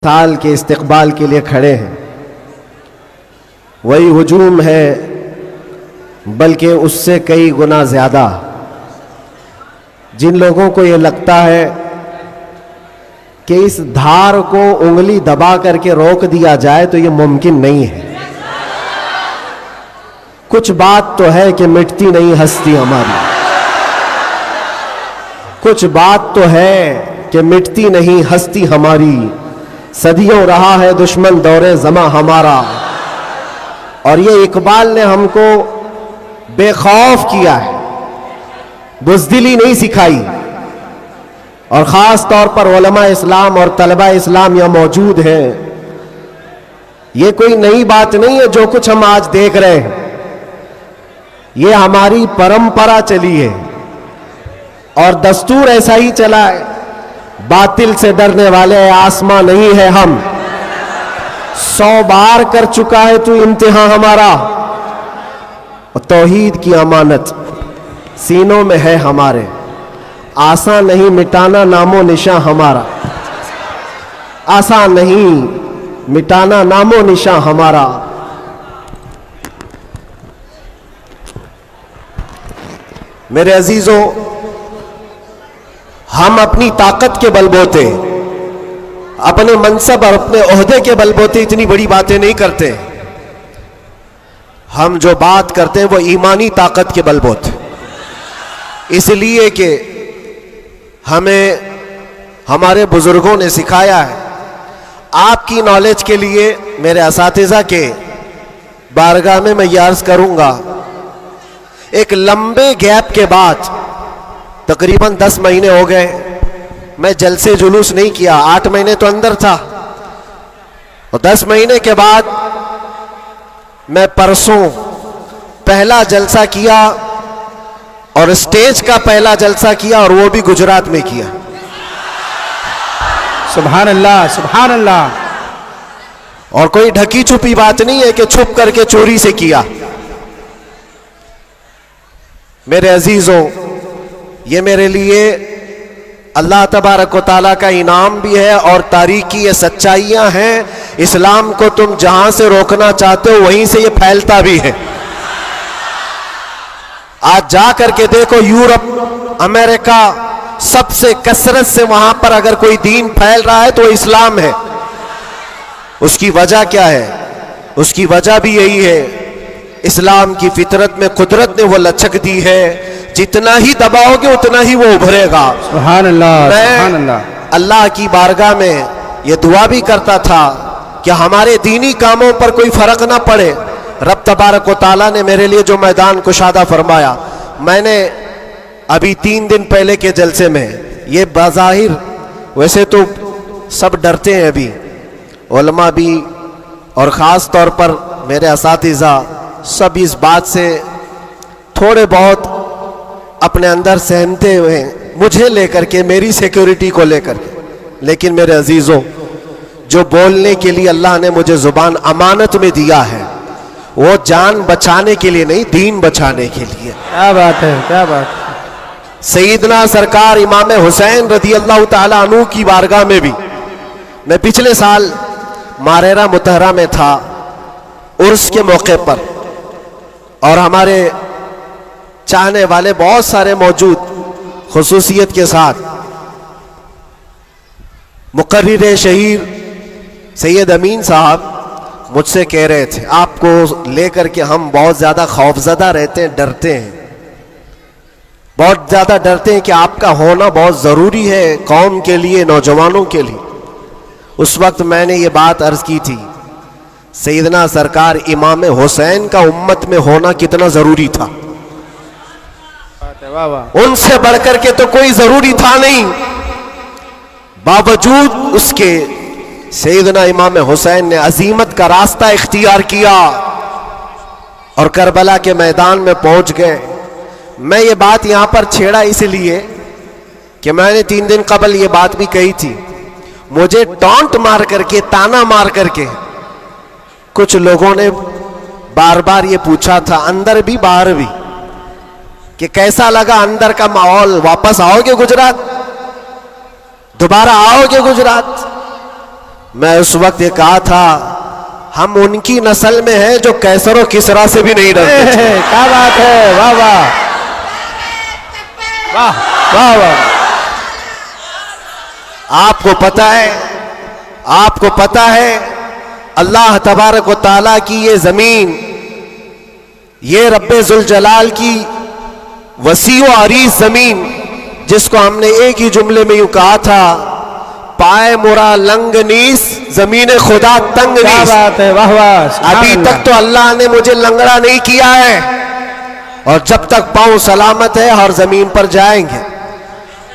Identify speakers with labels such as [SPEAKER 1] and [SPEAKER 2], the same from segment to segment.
[SPEAKER 1] سال کے استقبال کے لیے کھڑے ہیں، وہی ہجوم ہے بلکہ اس سے کئی گنا زیادہ۔ جن لوگوں کو یہ لگتا ہے کہ اس دھار کو انگلی دبا کر کے روک دیا جائے تو یہ ممکن نہیں ہے۔ کچھ بات تو ہے کہ مٹتی نہیں ہستی ہماری، کچھ بات تو ہے کہ مٹتی نہیں ہستی ہماری، صدیوں رہا ہے دشمن دور زماں ہمارا۔ اور یہ اقبال نے ہم کو بے خوف کیا ہے، بزدلی نہیں سکھائی۔ اور خاص طور پر علماء اسلام اور طلباء اسلام یہاں موجود ہیں، یہ کوئی نئی بات نہیں ہے جو کچھ ہم آج دیکھ رہے ہیں، یہ ہماری پرمپرا چلی ہے اور دستور ایسا ہی چلا ہے۔ باطل سے ڈرنے والے آسماں نہیں ہے ہم، 100 بار کر چکا ہے تو امتحان ہمارا، اور توحید کی امانت سینوں میں ہے ہمارے، آسان نہیں مٹانا نام و نشاں ہمارا، آسان نہیں مٹانا نام و نشاں ہمارا۔ میرے عزیزوں، ہم اپنی طاقت کے بل بوتے، اپنے منصب اور اپنے عہدے کے بل بوتے اتنی بڑی باتیں نہیں کرتے۔ ہم جو بات کرتے ہیں وہ ایمانی طاقت کے بل بوتے، اس لیے کہ ہمیں ہمارے بزرگوں نے سکھایا ہے۔ آپ کی نالج کے لیے میرے اساتذہ کے بارگاہ میں میں یہ عرض کروں گا، ایک لمبے گیپ کے بعد تقریباً 10 مہینے ہو گئے میں جلسے جلوس نہیں کیا، 8 مہینے تو اندر تھا، اور 10 مہینے کے بعد میں پرسوں پہلا جلسہ کیا، اور اسٹیج کا پہلا جلسہ کیا، اور وہ بھی گجرات میں کیا۔
[SPEAKER 2] سبحان اللہ، سبحان اللہ۔
[SPEAKER 1] اور کوئی ڈھکی چھپی بات نہیں ہے کہ چھپ کر کے چوری سے کیا۔ میرے عزیزوں، یہ میرے لیے اللہ تبارک و تعالیٰ کا انعام بھی ہے، اور تاریخ کی یہ سچائیاں ہیں۔ اسلام کو تم جہاں سے روکنا چاہتے ہو وہیں سے یہ پھیلتا بھی ہے۔ آج جا کر کے دیکھو، یورپ، امریکہ، سب سے کثرت سے وہاں پر اگر کوئی دین پھیل رہا ہے تو وہ اسلام ہے۔ اس کی وجہ کیا ہے؟ اس کی وجہ بھی یہی ہے، اسلام کی فطرت میں قدرت نے وہ لچک دی ہے، جتنا ہی دباؤ گے اتنا ہی وہ ابھرے گا۔
[SPEAKER 2] سبحان اللہ، سبحان اللہ۔
[SPEAKER 1] میں اللہ کی بارگاہ میں یہ دعا بھی کرتا تھا کہ ہمارے دینی کاموں پر کوئی فرق نہ پڑے۔ رب تبارک و تعالیٰ نے میرے لیے جو میدان کشادہ فرمایا، میں نے ابھی 3 دن پہلے کے جلسے میں، یہ بظاہر ویسے تو سب ڈرتے ہیں ابھی، علماء بھی اور خاص طور پر میرے اساتذہ سب اس بات سے تھوڑے بہت اپنے اندر سہمتے ہوئے ہیں، مجھے لے کر کے، میری سیکیورٹی کو لے کر کے۔ لیکن میرے عزیزوں، جو بولنے کے لیے اللہ نے مجھے زبان امانت میں دیا ہے، وہ جان بچانے کے لیے نہیں، دین بچانے کے لیے۔
[SPEAKER 2] کیا بات ہے، کیا بات ہے۔
[SPEAKER 1] سیدنا سرکار امام حسین رضی اللہ تعالیٰ عنہ کی بارگاہ میں بھی میں پچھلے سال ماریرا متحرہ میں تھا، عرس کے موقع پر، اور ہمارے چاہنے والے بہت سارے موجود، خصوصیت کے ساتھ مقرر شہیر سید امین صاحب مجھ سے کہہ رہے تھے، آپ کو لے کر کے ہم بہت زیادہ خوفزدہ رہتے ہیں، ڈرتے ہیں، بہت زیادہ ڈرتے ہیں کہ آپ کا ہونا بہت ضروری ہے قوم کے لیے، نوجوانوں کے لیے۔ اس وقت میں نے یہ بات عرض کی تھی، سیدنا سرکار امام حسین کا امت میں ہونا کتنا ضروری تھا،
[SPEAKER 2] واہ واہ۔
[SPEAKER 1] ان سے بڑھ کر کے تو کوئی ضروری تھا نہیں، باوجود اس کے سیدنا امام حسین نے عظیمت کا راستہ اختیار کیا اور کربلا کے میدان میں پہنچ گئے۔ میں یہ بات یہاں پر چھیڑا اس لیے کہ میں نے 3 دن قبل یہ بات بھی کہی تھی، مجھے ٹانٹ مار کر کے، تانا مار کر کے کچھ لوگوں نے بار بار یہ پوچھا تھا، اندر بھی باہر بھی، کہ کیسا لگا اندر کا ماحول، واپس آؤ گے گجرات، دوبارہ آؤ گے گجرات؟ میں اس وقت یہ کہا تھا ہم ان کی نسل میں ہیں جو کیسر و کسرا سے بھی نہیں ڈرتے تھے۔
[SPEAKER 2] کیا بات ہے، واہ واہ واہ واہ واہ۔
[SPEAKER 1] آپ کو پتہ ہے اللہ تبارک و تعالیٰ کی یہ زمین، یہ رب ذوالجلال کی وسیع و عریض زمین، جس کو ہم نے ایک ہی جملے میں یوں کہا تھا، پائے مرا لنگ نیس زمین خدا تنگ
[SPEAKER 2] کیا
[SPEAKER 1] نیس۔
[SPEAKER 2] بات ہے، واہ واہ سبحان
[SPEAKER 1] ابھی
[SPEAKER 2] اللہ۔
[SPEAKER 1] تک تو اللہ نے مجھے لنگڑا نہیں کیا ہے، اور جب تک پاؤں سلامت ہے ہر زمین پر جائیں گے۔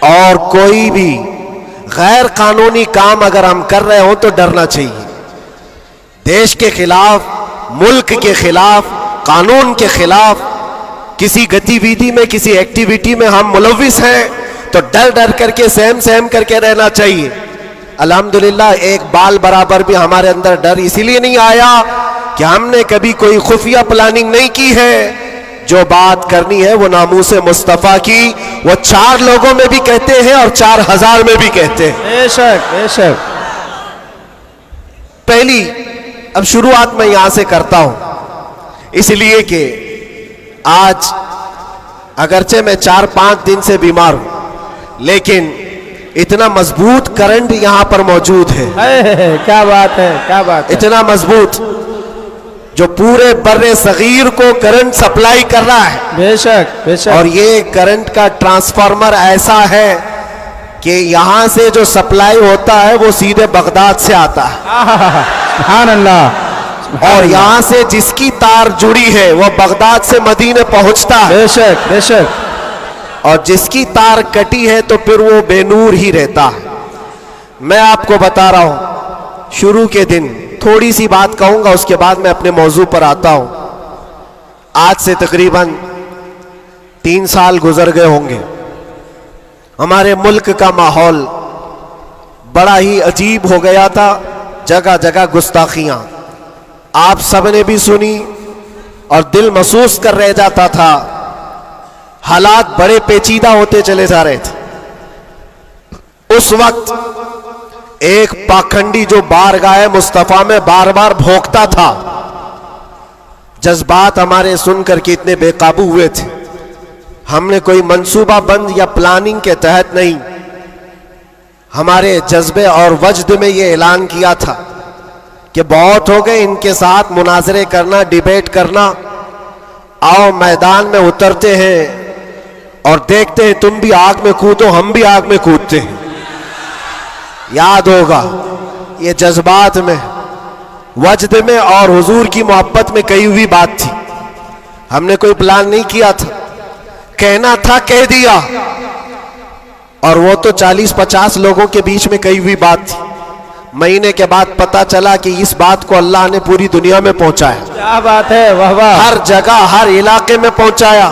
[SPEAKER 1] اور کوئی بھی غیر قانونی کام اگر ہم کر رہے ہوں تو ڈرنا چاہیے۔ دیش کے خلاف، ملک کے خلاف، قانون کے خلاف کسی گتی ویدھی میں، کسی ایکٹیویٹی میں ہم ملوث ہیں تو ڈر ڈر کر کے، سہم کر کے رہنا چاہیے۔ الحمدللہ ایک بال برابر بھی ہمارے اندر ڈر اسی لیے نہیں آیا کہ ہم نے کبھی کوئی خفیہ پلاننگ نہیں کی ہے۔ جو بات کرنی ہے وہ ناموس مصطفیٰ کی، وہ 4 لوگوں میں بھی کہتے ہیں اور 4000 میں بھی کہتے ہیں۔
[SPEAKER 2] بے شک بے شک۔
[SPEAKER 1] پہلی اب شروعات میں یہاں سے کرتا ہوں، اس لیے کہ آج اگرچہ میں 4-5 دن سے بیمار ہوں، لیکن اتنا مضبوط کرنٹ یہاں پر موجود ہے،
[SPEAKER 2] کیا بات ہے، کیا بات ہے۔
[SPEAKER 1] اتنا مضبوط جو پورے بر صغیر کو کرنٹ سپلائی کر رہا ہے۔
[SPEAKER 2] بے شک بے شک۔
[SPEAKER 1] اور یہ کرنٹ کا ٹرانسفارمر ایسا ہے کہ یہاں سے جو سپلائی ہوتا ہے وہ سیدھے بغداد سے آتا ہے،
[SPEAKER 2] سبحان اللہ۔
[SPEAKER 1] اور یہاں سے جس کی تار جڑی ہے وہ بغداد سے مدینے پہنچتا ہے،
[SPEAKER 2] بے شک بے شک۔
[SPEAKER 1] اور جس کی تار کٹی ہے تو پھر وہ بے نور ہی رہتا ہے۔ میں آپ کو بتا رہا ہوں، شروع کے دن تھوڑی سی بات کہوں گا، اس کے بعد میں اپنے موضوع پر آتا ہوں۔ آج سے تقریباً 3 سال گزر گئے ہوں گے۔ ہمارے ملک کا ماحول بڑا ہی عجیب ہو گیا تھا، جگہ جگہ گستاخیاں آپ سب نے بھی سنی اور دل محسوس کر رہ جاتا تھا۔ حالات بڑے پیچیدہ ہوتے چلے جا رہے تھے۔ اس وقت ایک پاکھنڈی جو بارگاہ مصطفیٰ میں بار بار بھونکتا تھا، جذبات ہمارے سن کر کے اتنے بے قابو ہوئے تھے۔ ہم نے کوئی منصوبہ بند یا پلاننگ کے تحت نہیں، ہمارے جذبے اور وجد میں یہ اعلان کیا تھا کہ بہت ہو گئے ان کے ساتھ مناظرے کرنا، ڈیبیٹ کرنا، آؤ میدان میں اترتے ہیں اور دیکھتے ہیں، تم بھی آگ میں کودو ہم بھی آگ میں کودتے ہیں۔ یاد ہوگا یہ جذبات میں، وجد میں اور حضور کی محبت میں کہی ہوئی بات تھی۔ ہم نے کوئی پلان نہیں کیا تھا، کہنا تھا کہہ دیا، اور وہ تو 40-50 لوگوں کے بیچ میں کہی ہوئی بات تھی۔ مہینے کے بعد پتا چلا کہ اس بات کو اللہ نے پوری دنیا میں پہنچایا،
[SPEAKER 2] کیا بات ہے، واہ واہ۔
[SPEAKER 1] ہر جگہ ہر علاقے میں پہنچایا،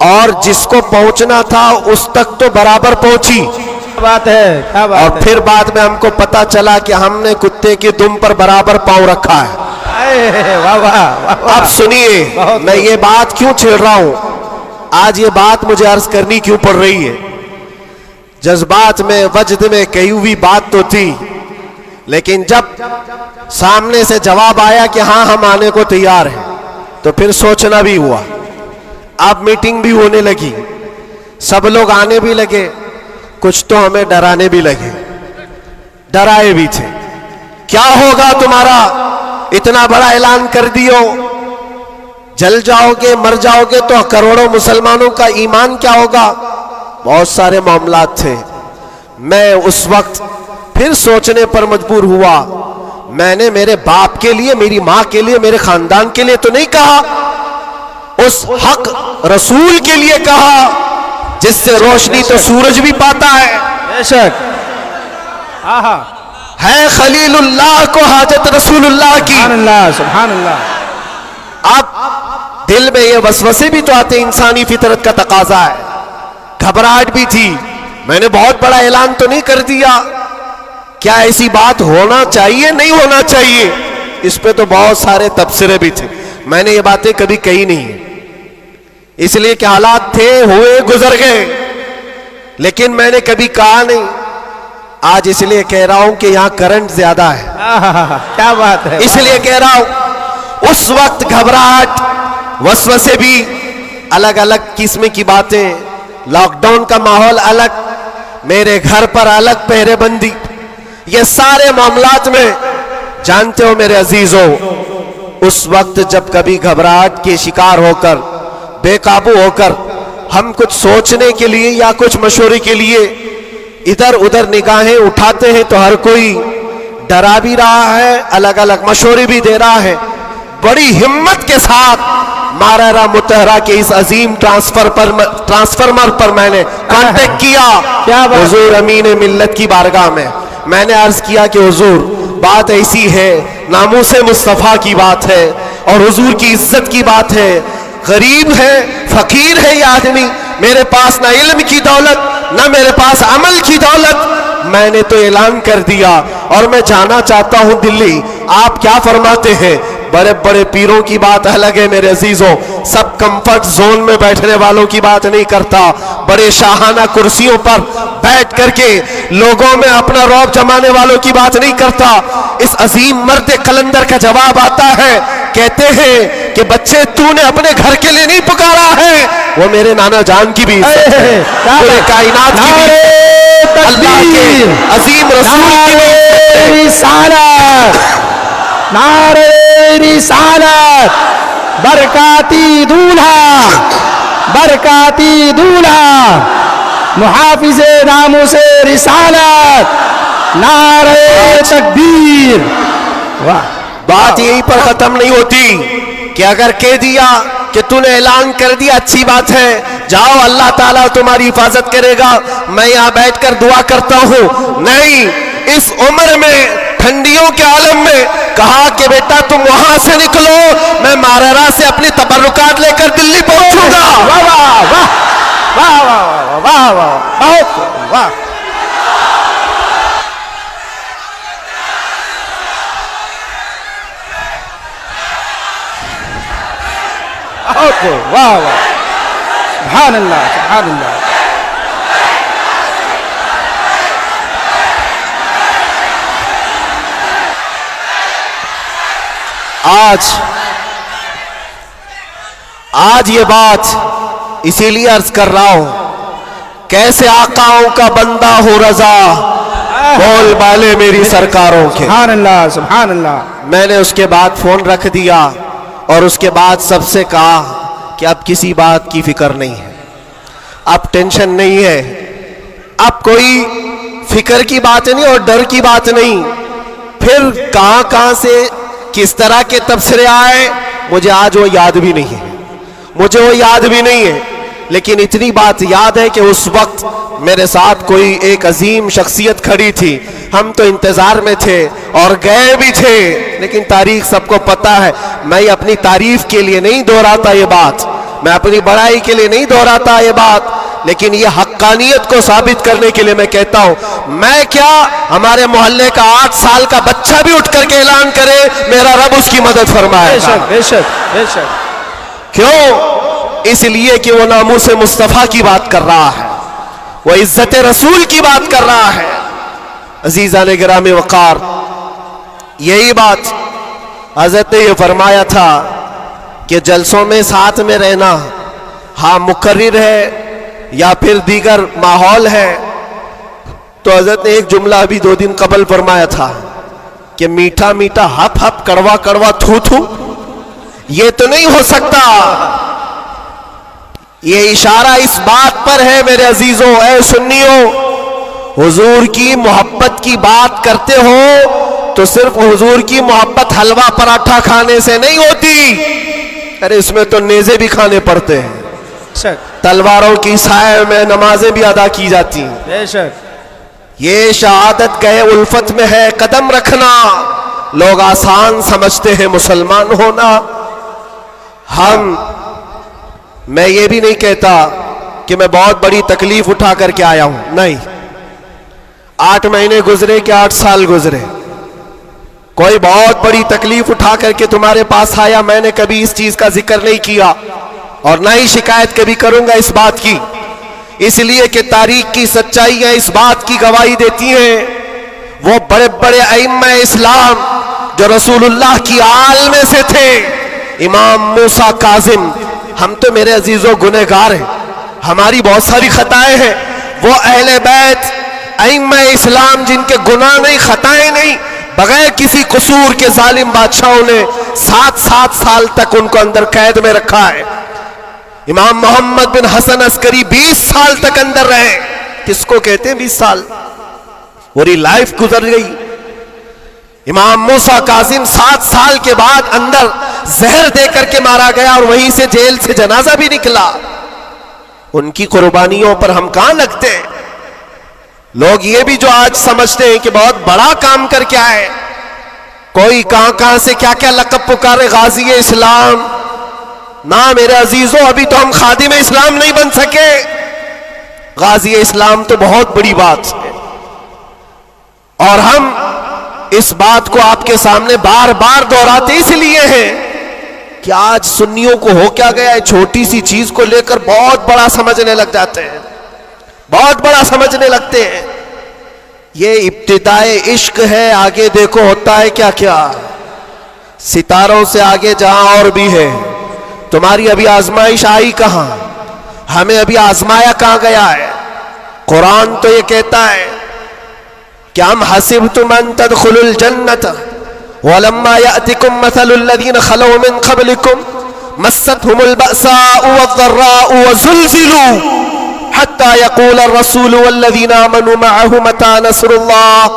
[SPEAKER 1] اور جس کو پہنچنا تھا اس تک تو برابر پہنچی۔
[SPEAKER 2] کیا بات ہے، کیا
[SPEAKER 1] اور
[SPEAKER 2] بات ہے۔
[SPEAKER 1] پھر بعد میں ہم کو پتا چلا کہ ہم نے کتے کی دم پر برابر پاؤں رکھا ہے۔
[SPEAKER 2] واہ واہ واہ واہ۔
[SPEAKER 1] اب سنیے
[SPEAKER 2] بہت
[SPEAKER 1] میں یہ بات کیوں چھیڑ رہا ہوں، آج یہ بات مجھے عرض کرنی کیوں پڑ رہی ہے۔ جذبات میں، وجد میں کہی ہوئی بات تو تھی، لیکن جب سامنے سے جواب آیا کہ ہاں ہم آنے کو تیار ہیں، تو پھر سوچنا بھی ہوا۔ اب میٹنگ بھی ہونے لگی، سب لوگ آنے بھی لگے، کچھ تو ہمیں ڈرانے بھی لگے، ڈرائے بھی تھے۔ کیا ہوگا تمہارا، اتنا بڑا اعلان کر دیو، جل جاؤ گے، مر جاؤ گے تو کروڑوں مسلمانوں کا ایمان کیا ہوگا؟ بہت سارے معاملات تھے۔ میں اس وقت پھر سوچنے پر مجبور ہوا، میں نے میرے باپ کے لیے، میری ماں کے لیے، میرے خاندان کے لیے تو نہیں کہا، اس حق رسول کے لیے کہا جس سے روشنی تو سورج بھی پاتا ہے۔
[SPEAKER 2] بے شک۔ آہا،
[SPEAKER 1] ہے خلیل اللہ کو حاجت رسول اللہ کی۔
[SPEAKER 2] سبحان اللہ سبحان اللہ۔
[SPEAKER 1] اب دل میں یہ وسوسے بھی تو آتے، انسانی فطرت کا تقاضا ہے، گھبراہٹ بھی تھی۔ میں نے بہت بڑا اعلان تو نہیں کر دیا، کیا ایسی بات ہونا چاہیے، نہیں ہونا چاہیے؟ اس پہ تو بہت سارے تبصرے بھی تھے۔ میں نے یہ باتیں کبھی کہی نہیں ہیں، اس لیے کہ حالات تھے، ہوئے، گزر گئے، لیکن میں نے کبھی کہا نہیں آج اس لیے کہہ رہا ہوں کہ یہاں کرنٹ زیادہ ہے,
[SPEAKER 2] کیا بات ہے,
[SPEAKER 1] اس لیے کہہ رہا ہوں. اس وقت گھبراہٹ, وسوسے بھی, الگ الگ قسم کی باتیں, لاک ڈاؤن کا ماحول الگ, میرے گھر پر الگ پہرے بندی, یہ سارے معاملات میں جانتے ہو میرے عزیزوں, اس وقت جب کبھی گھبراہٹ کے شکار ہو کر, بے قابو ہو کر ہم کچھ سوچنے کے لیے یا کچھ مشورے کے لیے ادھر ادھر نگاہیں اٹھاتے ہیں تو ہر کوئی ڈرا بھی رہا ہے, الگ الگ مشورے بھی دے رہا ہے. بڑی ہمت کے ساتھ مارارا متحرہ کے اس عظیم ٹرانسفارمر پر میں نے کانٹیکٹ کیا. حضور امین ملت کی بارگاہ میں نے عرض کیا کہ حضور بات ایسی ہے, ناموس مصطفیٰ کی بات ہے اور حضور کی عزت کی بات ہے. غریب ہے, فقیر ہے یہ آدمی, میرے پاس نہ علم کی دولت نہ میرے پاس عمل کی دولت. میں نے تو اعلان کر دیا اور میں جانا چاہتا ہوں دلی, آپ کیا فرماتے ہیں؟ بڑے بڑے پیروں کی بات الگ ہے میرے عزیزوں, سب کمفرٹ زون میں بیٹھنے والوں کی بات نہیں کرتا, بڑے شاہانہ کرسیوں پر بیٹھ کر کے لوگوں میں اپنا رعب جمانے والوں کی بات نہیں کرتا. اس عظیم مرد قلندر کا جواب آتا ہے, کہتے ہیں کہ بچے تو نے اپنے گھر کے لیے نہیں پکارا ہے, وہ میرے نانا جان کی بھی عزت ہے, پورے کائنات کی بھی, اللہ کے عظیم رسول کی بھی
[SPEAKER 2] رسالت, نعرہ رسالت, برکاتی دولہا, برکاتی دولہا, محافظ ناموس رسالت, نعرہ تکبیر.
[SPEAKER 1] بات یہی پر ختم نہیں ہوتی کہ اگر کہہ دیا کہ تو نے اعلان کر دیا اچھی بات ہے, جاؤ اللہ تعالیٰ تمہاری حفاظت کرے گا, میں یہاں بیٹھ کر دعا کرتا ہوں. نہیں, اس عمر میں ٹھنڈیوں کے عالم میں کہا کہ بیٹا تم وہاں سے نکلو, میں مارارا سے اپنی تبرکات لے کر دلی پہنچوں گا.
[SPEAKER 2] واہ واہ واہ واہ واہ واہ واہ, بہت واہ, واہ واہ, سبحان اللہ سبحان اللہ.
[SPEAKER 1] آج یہ بات اسی لیے عرض کر رہا ہوں, کیسے آقاؤں کا بندہ ہو رضا, بول بالے میری سرکاروں کے.
[SPEAKER 2] سبحان اللہ سبحان اللہ.
[SPEAKER 1] میں نے اس کے بعد فون رکھ دیا اور اس کے بعد سب سے کہا کہ اب کسی بات کی فکر نہیں ہے, اب ٹینشن نہیں ہے, اب کوئی فکر کی بات نہیں اور ڈر کی بات نہیں. پھر کہاں سے کس طرح کے تبصرے آئے مجھے آج وہ یاد بھی نہیں ہے, مجھے وہ یاد بھی نہیں ہے, لیکن اتنی بات یاد ہے کہ اس وقت میرے ساتھ کوئی ایک عظیم شخصیت کھڑی تھی, ہم تو انتظار میں تھے اور گئے بھی تھے, لیکن تاریخ سب کو پتا ہے. میں اپنی تعریف کے لیے نہیں دہراتا یہ بات, میں اپنی بڑائی کے لیے نہیں دہراتا یہ بات, لیکن یہ حقانیت کو ثابت کرنے کے لیے میں کہتا ہوں. میں کیا, ہمارے محلے کا 8 سال کا بچہ بھی اٹھ کر کے اعلان کرے میرا رب اس کی مدد فرمائے.
[SPEAKER 2] بے شک بے شک بے شک.
[SPEAKER 1] کیوں؟ اس لیے کہ وہ ناموس مصطفیٰ کی بات کر رہا ہے, وہ عزت رسول کی بات کر رہا ہے. عزیزان گرامی وقار, یہی بات حضرت نے یہ فرمایا تھا کہ جلسوں میں ساتھ میں رہنا, ہاں مقرر ہے یا پھر دیگر ماحول ہے, تو حضرت نے ایک جملہ ابھی 2 دن قبل فرمایا تھا کہ میٹھا میٹھا ہپ ہپ, کڑوا کڑوا تھو تھو, یہ تو نہیں ہو سکتا. یہ اشارہ اس بات پر ہے میرے عزیزوں, اے سنیوں, حضور کی محبت کی بات کرتے ہو تو صرف حضور کی محبت حلوہ پراٹھا کھانے سے نہیں ہوتی, ارے اس میں تو نیزے بھی کھانے پڑتے ہیں, تلواروں کی سائے میں نمازیں بھی ادا کی جاتی ہیں.
[SPEAKER 2] بے شک.
[SPEAKER 1] یہ شہادت گئے الفت میں ہے قدم رکھنا, لوگ آسان سمجھتے ہیں مسلمان ہونا. میں یہ بھی نہیں کہتا کہ میں بہت بڑی تکلیف اٹھا کر کے آیا ہوں, نہیں. 8 مہینے گزرے کہ 8 سال گزرے, کوئی بہت بڑی تکلیف اٹھا کر کے تمہارے پاس آیا, میں نے کبھی اس چیز کا ذکر نہیں کیا اور نہ ہی شکایت کبھی کروں گا اس بات کی اس لیے کہ تاریخ کی سچائیاں اس بات کی گواہی دیتی ہیں وہ بڑے بڑے ائمہ اسلام جو رسول اللہ کی آل میں سے تھے، امام موسیٰ کاظم، ہم تو میرے عزیزوں گنہگار ہیں، ہماری بہت ساری خطائیں ہیں، وہ اہل بیت ائمہ اسلام جن کے گناہ نہیں، خطائیں نہیں، بغیر کسی قصور کے ظالم بادشاہوں نے 7 سال تک ان کو اندر قید میں رکھا ہے۔ امام محمد بن حسن عسکری 20 سال تک اندر رہے، کس کو کہتے ہیں 20 سال؟ پوری لائف گزر گئی۔ امام موسیٰ کاظم 7 سال کے بعد اندر زہر دے کر کے مارا گیا اور وہیں سے جیل سے جنازہ بھی نکلا۔ ان کی قربانیوں پر ہم کہاں لگتے ہیں؟ لوگ یہ بھی جو آج سمجھتے ہیں کہ بہت بڑا کام کر کے آئے، کوئی کہاں سے کیا کیا لقب پکارے، غازی اسلام۔ نہ میرے عزیزوں، ابھی تو ہم خادم اسلام نہیں بن سکے، غازی اسلام تو بہت بڑی بات ہے، اور ہم اس بات کو آپ کے سامنے بار بار دہراتے اس لیے ہیں کہ آج سنیوں کو ہو کیا گیا ہے، چھوٹی سی چیز کو لے کر بہت بڑا سمجھنے لگ جاتے ہیں، بہت بڑا سمجھنے لگتے ہیں۔ یہ ابتدائے عشق ہے، آگے دیکھو ہوتا ہے کیا کیا، ستاروں سے آگے جہاں اور بھی ہے۔ تمہاری ابھی آزمائش آئی کہاں؟ ہمیں ابھی آزمایا کہاں گیا ہے؟ قرآن تو یہ کہتا ہے کہ ام حسبتم ان تدخلوا الجنة ولما يأتكم مثل الذين خلوا من قبلكم مستهم البأساء والضراء وزلزلوا حتى يقول الرسول والذين آمنوا معه متى نصر الله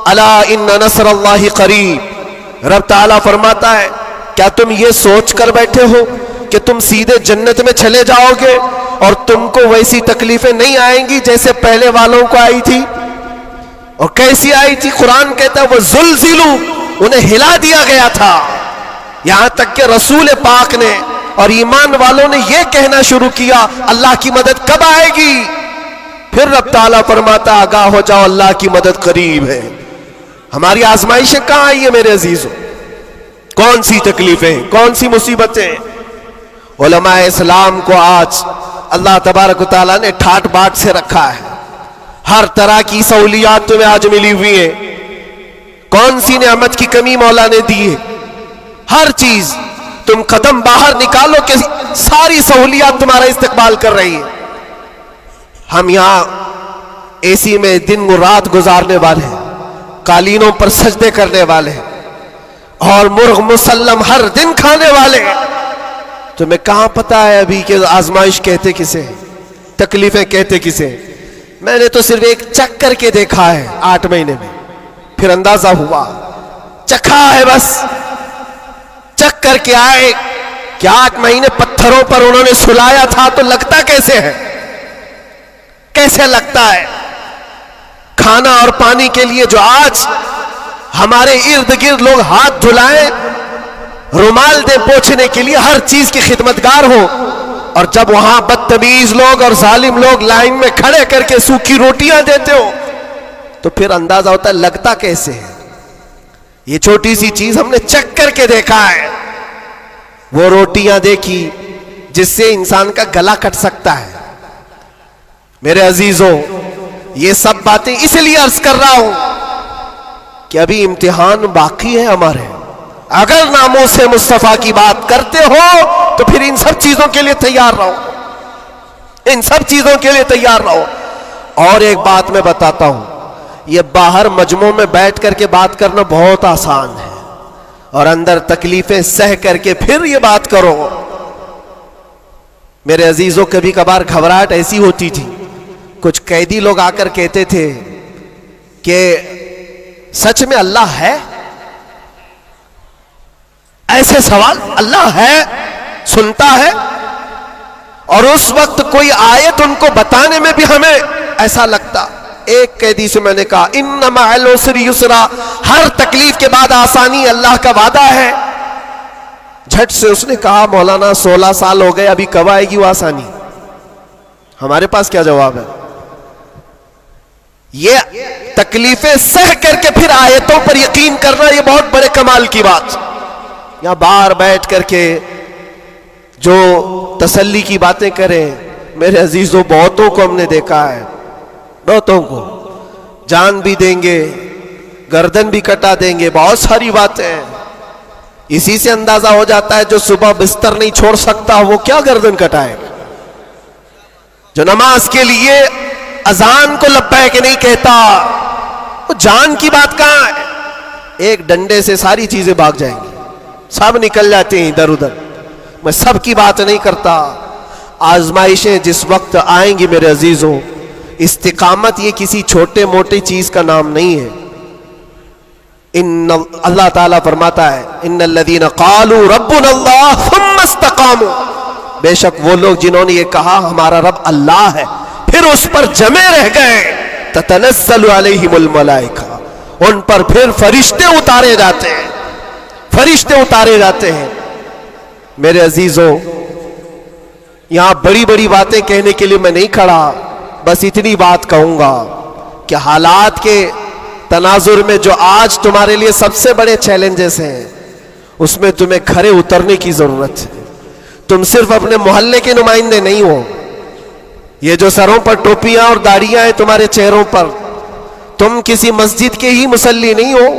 [SPEAKER 1] ألا إن نصر الله قريب۔ رب تعالیٰ فرماتا ہے کیا تم یہ سوچ کر بیٹھے ہو کہ تم سیدھے جنت میں چلے جاؤ گے اور تم کو ویسی تکلیفیں نہیں آئیں گی جیسے پہلے والوں کو آئی تھی؟ اور کیسی آئی تھی؟ قرآن کہتا ہے وہ زلزلوا، انہیں ہلا دیا گیا تھا، یہاں تک کہ رسول پاک نے اور ایمان والوں نے یہ کہنا شروع کیا اللہ کی مدد کب آئے گی؟ پھر رب تعالیٰ فرماتا آگاہ ہو جاؤ اللہ کی مدد قریب ہے۔ ہماری آزمائشیں کہاں آئی ہیں میرے عزیزوں؟ کون سی تکلیفیں، کون سی مصیبتیں؟ علماء اسلام کو آج اللہ تبارک و تعالیٰ نے ٹھاٹ باٹ سے رکھا ہے، ہر طرح کی سہولیات تمہیں آج ملی ہوئی ہیں، کون سی نعمت کی کمی مولا نے دی ہے؟ ہر چیز تم قدم باہر نکالو کہ ساری سہولیات تمہارا استقبال کر رہی ہے۔ ہم یہاں اے سی میں دن رات گزارنے والے ہیں، قالینوں پر سجدے کرنے والے ہیں، اور مرغ مسلم ہر دن کھانے والے ہیں۔ تمہیں کہاں پتا ہے ابھی کہ آزمائش کہتے کسے ہیں، تکلیفیں کہتے کسے ہیں؟ میں نے تو صرف ایک چکھ کر کے دیکھا ہے 8 مہینے میں، پھر اندازہ ہوا، چکھا ہے بس، چکھ کر کے آئے کہ 8 مہینے پتھروں پر انہوں نے سلایا تھا تو لگتا کیسے ہے، کیسے لگتا ہے؟ کھانا اور پانی کے لیے جو آج ہمارے ارد گرد لوگ ہاتھ دھلائیں، رومال دیں پوچھنے کے لیے، ہر چیز کی خدمتگار ہو، اور جب وہاں بدتمیز لوگ اور ظالم لوگ لائن میں کھڑے کر کے سوکھی روٹیاں دیتے ہو تو پھر اندازہ ہوتا ہے لگتا کیسے ہے۔ یہ چھوٹی سی چیز ہم نے چکھ کر کے دیکھا ہے، وہ روٹیاں دیکھی جس سے انسان کا گلا کٹ سکتا ہے۔ میرے عزیزوں، یہ سب باتیں اس لیے عرض کر رہا ہوں کہ ابھی امتحان باقی ہے ہمارے۔ اگر ناموس مصطفیٰ کی بات کرتے ہو تو پھر ان سب چیزوں کے لیے تیار رہو، ان سب چیزوں کے لیے تیار رہو۔ اور ایک بات میں بتاتا ہوں، یہ باہر مجمع میں بیٹھ کر کے بات کرنا بہت آسان ہے، اور اندر تکلیفیں سہ کر کے پھر یہ بات کرو۔ میرے عزیزوں، کبھی کبھار گھبراہٹ ایسی ہوتی تھی، کچھ قیدی لوگ آ کر کہتے تھے کہ سچ میں اللہ ہے؟ ایسے سوال، اللہ ہے، سنتا ہے؟ اور اس وقت کوئی آیت ان کو بتانے میں بھی ہمیں ایسا لگتا۔ ایک قیدی سے میں نے کہا ان مع العسر یسرا، ہر تکلیف کے بعد آسانی اللہ کا وعدہ ہے۔ جھٹ سے اس نے کہا مولانا 16 سال ہو گئے، ابھی کب آئے گی وہ آسانی؟ ہمارے پاس کیا جواب ہے؟ یہ تکلیفیں سہ کر کے پھر آیتوں پر یقین کرنا، یہ بہت بڑے کمال کی بات۔ یہاں باہر بیٹھ کر کے جو تسلی کی باتیں کریں، میرے عزیزوں بہتوں کو ہم نے دیکھا ہے, بہتوں کو جان بھی دیں گے, گردن بھی کٹا دیں گے, بہت ساری باتیں ہیں. اسی سے اندازہ ہو جاتا ہے جو صبح بستر نہیں چھوڑ سکتا وہ کیا گردن کٹائے گا. جو نماز کے لیے اذان کو لبیک نہیں کہتا, وہ جان کی بات کہاں ہے. ایک ڈنڈے سے ساری چیزیں بھاگ جائیں گی, سب نکل جاتے ہیں ادھر ادھر. میں سب کی بات نہیں کرتا. آزمائشیں جس وقت آئیں گی میرے عزیزوں, استقامت یہ کسی چھوٹے موٹے چیز کا نام نہیں ہے. اللہ تعالیٰ فرماتا ہے ان الذین قالوا ربنا اللہ ثم استقاموا, بے شک وہ لوگ جنہوں نے یہ کہا ہمارا رب اللہ ہے پھر اس پر جمے رہ گئے, تتنزل علیہم الملائکہ, ان پر پھر فرشتے اتارے جاتے ہیں, فرشتے اتارے جاتے ہیں. میرے عزیزوں یہاں بڑی بڑی باتیں کہنے کے لیے میں نہیں کھڑا, بس اتنی بات کہوں گا کہ حالات کے تناظر میں جو آج تمہارے لیے سب سے بڑے چیلنجز ہیں اس میں تمہیں کھڑے اترنے کی ضرورت ہے. تم صرف اپنے محلے کے نمائندے نہیں ہو. یہ جو سروں پر ٹوپیاں اور داڑیاں ہیں تمہارے چہروں پر, تم کسی مسجد کے ہی مصلی نہیں ہو,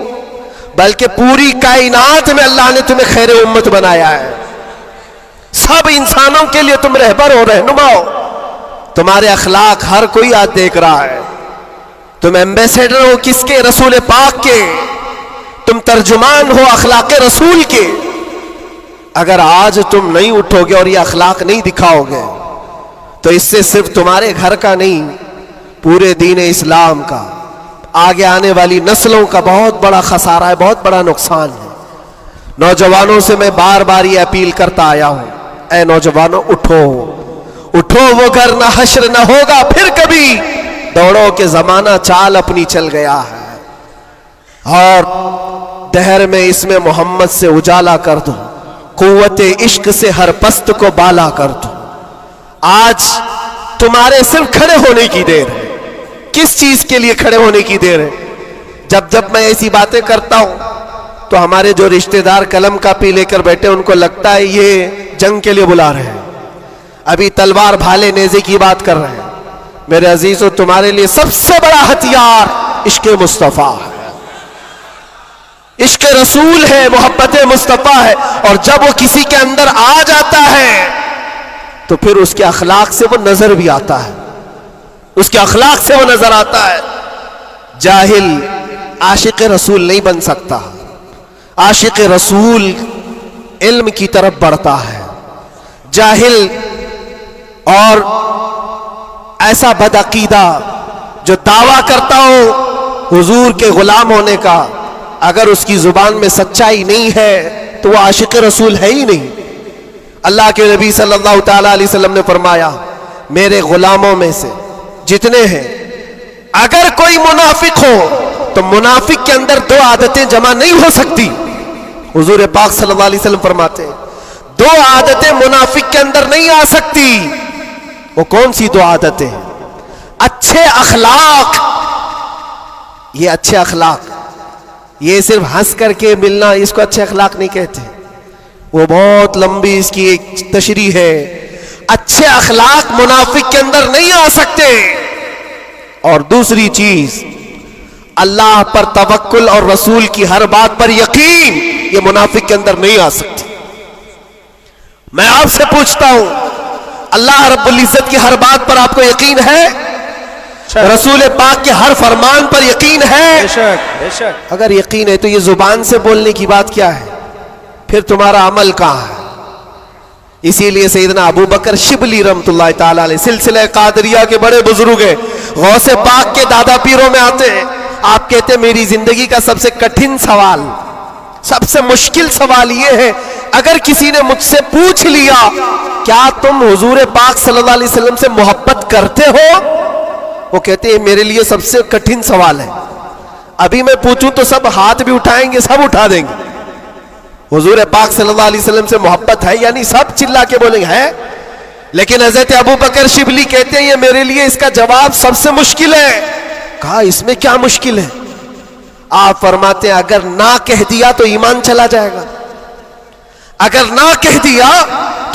[SPEAKER 1] بلکہ پوری کائنات میں اللہ نے تمہیں خیر امت بنایا ہے. سب انسانوں کے لیے تم رہبر ہو, رہنما ہو. تمہارے اخلاق ہر کوئی آج دیکھ رہا ہے. تم ایمبیسیڈر ہو کس کے؟ رسول پاک کے. تم ترجمان ہو اخلاق رسول کے. اگر آج تم نہیں اٹھو گے اور یہ اخلاق نہیں دکھاؤ گے تو اس سے صرف تمہارے گھر کا نہیں, پورے دین اسلام کا, آگے آنے والی نسلوں کا بہت بڑا خسارہ ہے, بہت بڑا نقصان ہے. نوجوانوں سے میں بار بار یہ اپیل کرتا آیا ہوں, اے نوجوانوں اٹھو, اٹھو, وہ گھر نہ حشر نہ ہوگا پھر کبھی, دوڑو کہ زمانہ چال اپنی چل گیا ہے. اور دہر میں اس میں محمد سے اجالا کر دو, قوت عشق سے ہر پست کو بالا کر دو. آج تمہارے صرف کھڑے ہونے کی دیر ہے. کس چیز کے لیے کھڑے ہونے کی دیر ہے؟ جب میں ایسی باتیں کرتا ہوں تو ہمارے جو رشتہ دار قلم کاپی لے کر بیٹھے ان کو لگتا ہے یہ جنگ کے لیے بلا رہے ہیں, ابھی تلوار بھالے نیزے کی بات کر رہے ہیں. میرے عزیزو تمہارے لیے سب سے بڑا ہتھیار عشق مصطفیٰ ہے, عشق رسول ہے, محبت مصطفیٰ ہے. اور جب وہ کسی کے اندر آ جاتا ہے تو پھر اس کے اخلاق سے وہ نظر بھی آتا ہے, اس کے اخلاق سے وہ نظر آتا ہے. جاہل عاشق رسول نہیں بن سکتا. عاشق رسول علم کی طرف بڑھتا ہے. جاہل اور ایسا بدعقیدہ جو دعویٰ کرتا ہو حضور کے غلام ہونے کا, اگر اس کی زبان میں سچائی نہیں ہے تو وہ عاشق رسول ہے ہی نہیں. اللہ کے نبی صلی اللہ تعالی علیہ وسلم نے فرمایا میرے غلاموں میں سے جتنے ہیں اگر کوئی منافق ہو تو منافق کے اندر دو عادتیں جمع نہیں ہو سکتی. حضور پاک صلی اللہ علیہ وسلم فرماتے ہیں دو عادتیں منافق کے اندر نہیں آ سکتی. وہ کون سی دو عادتیں ہیں؟ اچھے اخلاق. یہ اچھے اخلاق, یہ صرف ہنس کر کے ملنا اس کو اچھے اخلاق نہیں کہتے, وہ بہت لمبی اس کی ایک تشریح ہے. اچھے اخلاق منافق کے اندر نہیں آ سکتے. اور دوسری چیز اللہ پر توکل اور رسول کی ہر بات پر یقین, یہ منافق کے اندر نہیں آ سکتی. میں آپ سے پوچھتا ہوں اللہ رب العزت کی ہر بات پر آپ کو یقین ہے؟ رسول پاک کے ہر فرمان پر یقین ہے؟
[SPEAKER 2] بے شک بے شک.
[SPEAKER 1] اگر یقین ہے تو یہ زبان سے بولنے کی بات کیا ہے, پھر تمہارا عمل کہاں ہے؟ اسی لیے سیدنا ابو بکر شبلی رحمۃ اللہ تعالی علیہ سلسلہ قادریہ کے بڑے بزرگ ہیں, غوث پاک کے دادا پیروں میں آتے ہیں. آپ کہتے ہیں میری زندگی کا سب سے کٹھن سوال, سب سے مشکل سوال یہ ہے اگر کسی نے مجھ سے پوچھ لیا کیا تم حضور پاک صلی اللہ علیہ وسلم سے محبت کرتے ہو, وہ کہتے ہیں میرے لیے سب سے کٹھن سوال ہے. ابھی میں پوچھوں تو سب ہاتھ بھی اٹھائیں گے, سب اٹھا دیں گے. حضور پاک صلی اللہ علیہ وسلم سے محبت ہے یعنی سب چلا کے بولیں گے ہے. لیکن حضرت ابو بکر شبلی کہتے ہیں یہ میرے لیے اس کا جواب سب سے مشکل ہے. کہا اس میں کیا مشکل ہے؟ آپ فرماتے ہیں اگر نہ کہہ دیا تو ایمان چلا جائے گا, اگر نہ کہہ دیا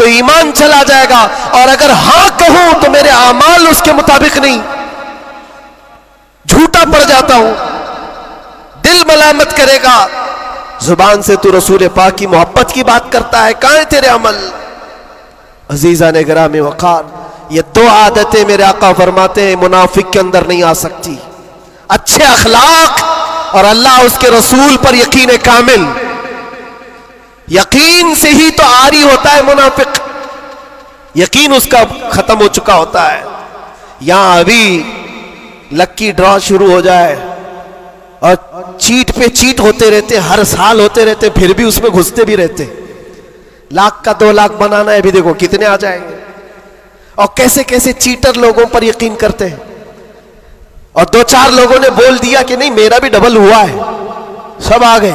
[SPEAKER 1] تو ایمان چلا جائے گا، اور اگر ہاں کہوں تو میرے اعمال اس کے مطابق نہیں، جھوٹا پڑ جاتا ہوں، دل ملامت کرے گا، زبان سے تو رسول پاک کی محبت کی بات کرتا ہے، کہاں ہے تیرے عمل؟ عزیزان گرامی وقار، یہ دو عادتیں میرے آقا فرماتے ہیں منافق کے اندر نہیں آ سکتی، اچھے اخلاق اور اللہ اس کے رسول پر یقین کامل۔ یقین سے ہی تو عاری ہوتا ہے منافق، یقین اس کا ختم ہو چکا ہوتا ہے۔ یہاں ابھی لکی ڈرا شروع ہو جائے اور چیٹ پہ چیٹ ہوتے رہتے، ہر سال ہوتے رہتے، پھر بھی اس میں گھستے بھی رہتے، لاکھ کا 2 لاکھ بنانا ہے، ابھی دیکھو کتنے آ جائیں گے، اور کیسے کیسے چیٹر لوگوں پر یقین کرتے ہیں، اور 2-4 لوگوں نے بول دیا کہ نہیں میرا بھی ڈبل ہوا ہے، سب آ گئے،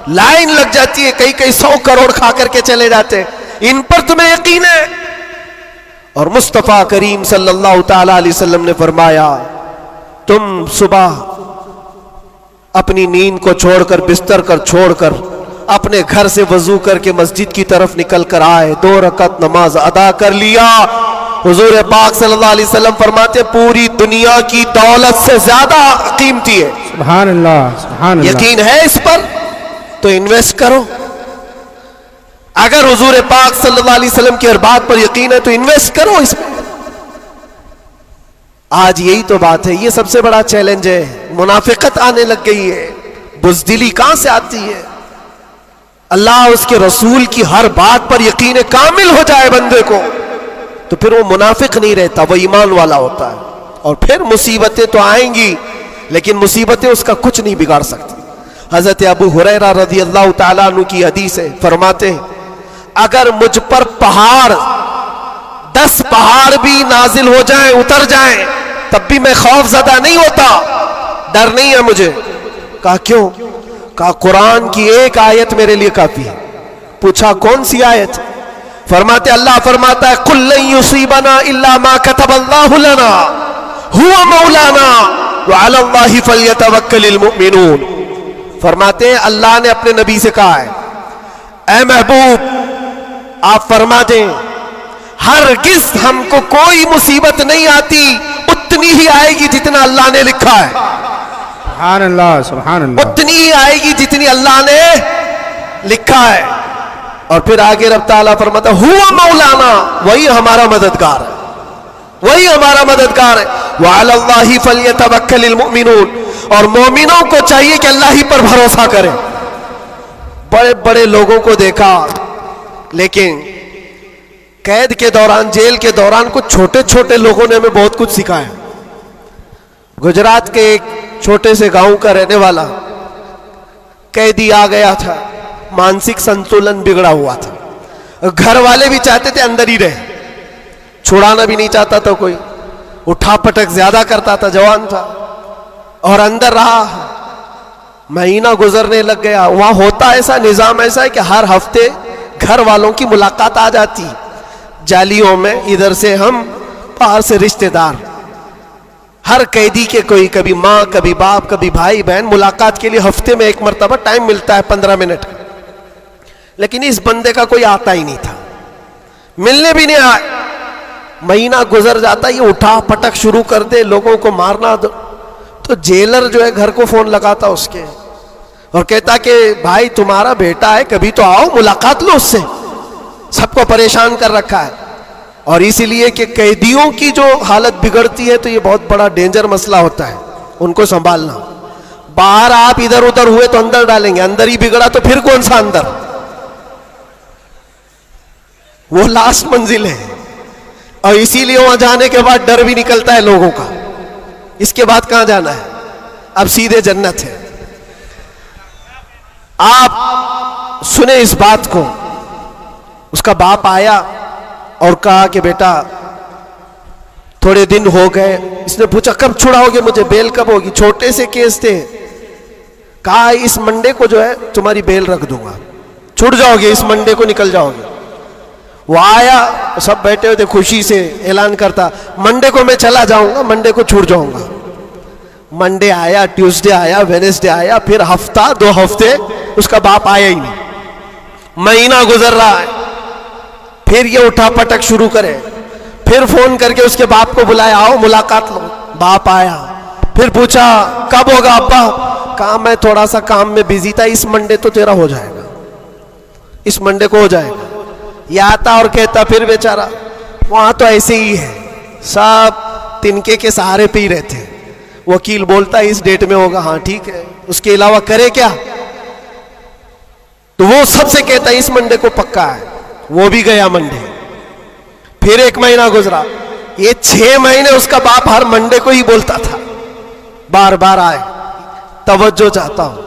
[SPEAKER 1] لائن لگ جاتی ہے، کئی 100 کروڑ کھا کر کے چلے جاتے ہیں، ان پر تمہیں یقین ہے؟ اور مصطفیٰ کریم صلی اللہ تعالی علیہ وسلم نے فرمایا تم صبح اپنی نیند کو چھوڑ کر، بستر کر چھوڑ کر، اپنے گھر سے وضو کر کے مسجد کی طرف نکل کر آئے، 2 رکعت نماز ادا کر لیا، حضور پاک صلی اللہ علیہ وسلم فرماتے پوری دنیا کی دولت سے زیادہ قیمتی ہے۔
[SPEAKER 2] سبحان اللہ، سبحان اللہ۔
[SPEAKER 1] یقین ہے اس پر تو انویسٹ کرو، اگر حضور پاک صلی اللہ علیہ وسلم کی ہر بات پر یقین ہے تو انویسٹ کرو اس میں۔ آج یہی تو بات ہے، یہ سب سے بڑا چیلنج ہے، منافقت آنے لگ گئی ہے، بزدلی کہاں سے آتی ہے؟ اللہ اس کے رسول کی ہر بات پر یقین کامل ہو جائے بندے کو تو پھر وہ منافق نہیں رہتا، وہ ایمان والا ہوتا ہے، اور پھر مصیبتیں تو آئیں گی لیکن مصیبتیں اس کا کچھ نہیں بگاڑ سکتی۔ حضرت ابو ہریرہ رضی اللہ تعالیٰ عنہ کی حدیث ہے، فرماتے ہیں اگر مجھ پر 10 پہاڑ بھی نازل ہو جائیں، اتر جائیں، تب بھی میں خوف زدہ نہیں ہوتا، ڈر نہیں ہے مجھے۔ کہا کیوں؟ کہا قرآن کی ایک آیت میرے لیے کافی ہے۔ پوچھا کون سی آیت؟ فرماتے اللہ فرماتا ہے قُلْ لَن يُصِيبَنَا إِلَّا مَا كَتَبَ اللَّهُ لَنَا هُوَ مَوْلَانَا وَعَلَى اللَّهِ فَلْيَتَوَكَّلِ الْمُؤْمِنُونَ۔ فرماتے ہیں اللہ نے اپنے نبی سے کہا ہے اے محبوب آپ فرما دیں ہرگز ہم کو کوئی مصیبت نہیں آتی، اتنی ہی آئے گی جتنا اللہ نے لکھا ہے،
[SPEAKER 2] سبحان اللہ، سبحان اللہ۔
[SPEAKER 1] اتنی ہی آئے گی جتنی اللہ نے لکھا ہے۔ اور پھر آگے رب تعالیٰ فرماتا ہوا مولانا، وہی ہمارا مددگار ہے، وہی ہمارا مددگار ہے۔ وعلی اللہ فلیتوکل المؤمنون، اور مومنوں کو چاہیے کہ اللہ ہی پر بھروسہ کریں۔ بڑے بڑے لوگوں کو دیکھا لیکن قید کے دوران، جیل کے دوران کچھ چھوٹے چھوٹے لوگوں نے ہمیں بہت کچھ سکھایا۔ گجرات کے ایک چھوٹے سے گاؤں کا رہنے والا قیدی آ گیا تھا، مانسک سنتولن بگڑا ہوا تھا، گھر والے بھی چاہتے تھے اندر ہی رہے، چھڑانا بھی نہیں چاہتا تھا کوئی، اٹھا پٹک زیادہ کرتا تھا، جوان تھا اور اندر رہا۔ مہینہ گزرنے لگ گیا، وہاں ہوتا ایسا نظام ایسا ہے کہ ہر ہفتے گھر والوں کی ملاقات آ جاتی، جالیوں میں ادھر سے ہم، باہر سے رشتہ دار، ہر قیدی کے کوئی کبھی ماں کبھی باپ کبھی بھائی بہن ملاقات کے لیے ہفتے میں 1 مرتبہ ٹائم ملتا ہے 15 منٹ، لیکن اس بندے کا کوئی آتا ہی نہیں تھا، ملنے بھی نہیں آئے۔ مہینہ گزر جاتا، یہ اٹھا پٹک شروع کر دے، لوگوں کو مارنا، تو جیلر جو ہے گھر کو فون لگاتا اس کے اور کہتا کہ بھائی تمہارا بیٹا ہے، کبھی تو آؤ ملاقات لو اس سے، سب کو پریشان کر رکھا ہے۔ اور اسی لیے کہ قیدیوں کی جو حالت بگڑتی ہے تو یہ بہت بڑا ڈینجر مسئلہ ہوتا ہے، ان کو سنبھالنا۔ باہر آپ ادھر ادھر ہوئے تو اندر ڈالیں گے، اندر ہی بگڑا تو پھر کون سا اندر، وہ لاسٹ منزل ہے۔ اور اسی لیے وہاں جانے کے بعد ڈر بھی نکلتا ہے لوگوں کا، اس کے بعد کہاں جانا ہے، اب سیدھے جنت ہے۔ آپ سنیں اس بات کو، اس کا باپ آیا اور کہا کہ بیٹا تھوڑے دن ہو گئے، اس نے پوچھا کب چھڑاؤ گے مجھے، بیل کب ہوگی، چھوٹے سے کیس تھے، کہا اس منڈے کو جو ہے تمہاری بیل رکھ دوں گا، چھڑ جاؤ گے، اس منڈے کو نکل جاؤ گے۔ وہ آیا، سب بیٹھے ہوئے تھے، خوشی سے اعلان کرتا منڈے کو میں چلا جاؤں گا، منڈے کو چھوڑ جاؤں گا۔ منڈے آیا، ٹیوزڈے آیا، وینسڈے آیا، پھر ہفتہ 2 ہفتے اس کا باپ آیا ہی نہیں، مہینہ گزر رہا ہے۔ پھر یہ اٹھا پٹک شروع کرے. پھر فون کر کے اس کے باپ کو بلایا, آؤ ملاقات لو. باپ آیا, پھر پوچھا کب ہوگا ابا؟ کہا میں تھوڑا سا کام میں بزی تھا, اس منڈے تو تیرا ہو جائے گا, اس منڈے کو ہو جائے گا. یہ آتا اور کہتا پھر بیچارہ وہاں تو ایسے ہی ہے, سب تنکے کے سہارے پہ ہی رہتے. وکیل بولتا ہے اس ڈیٹ میں ہوگا, ہاں ٹھیک ہے, اس کے علاوہ کرے کیا؟ تو وہ سب سے کہتا ہے اس منڈے کو پکا ہے. وہ بھی گیا منڈے. پھر 1 مہینہ گزرا, یہ 6 مہینے اس کا باپ ہر منڈے کو ہی بولتا تھا بار بار آئے, توجہ چاہتا ہوں.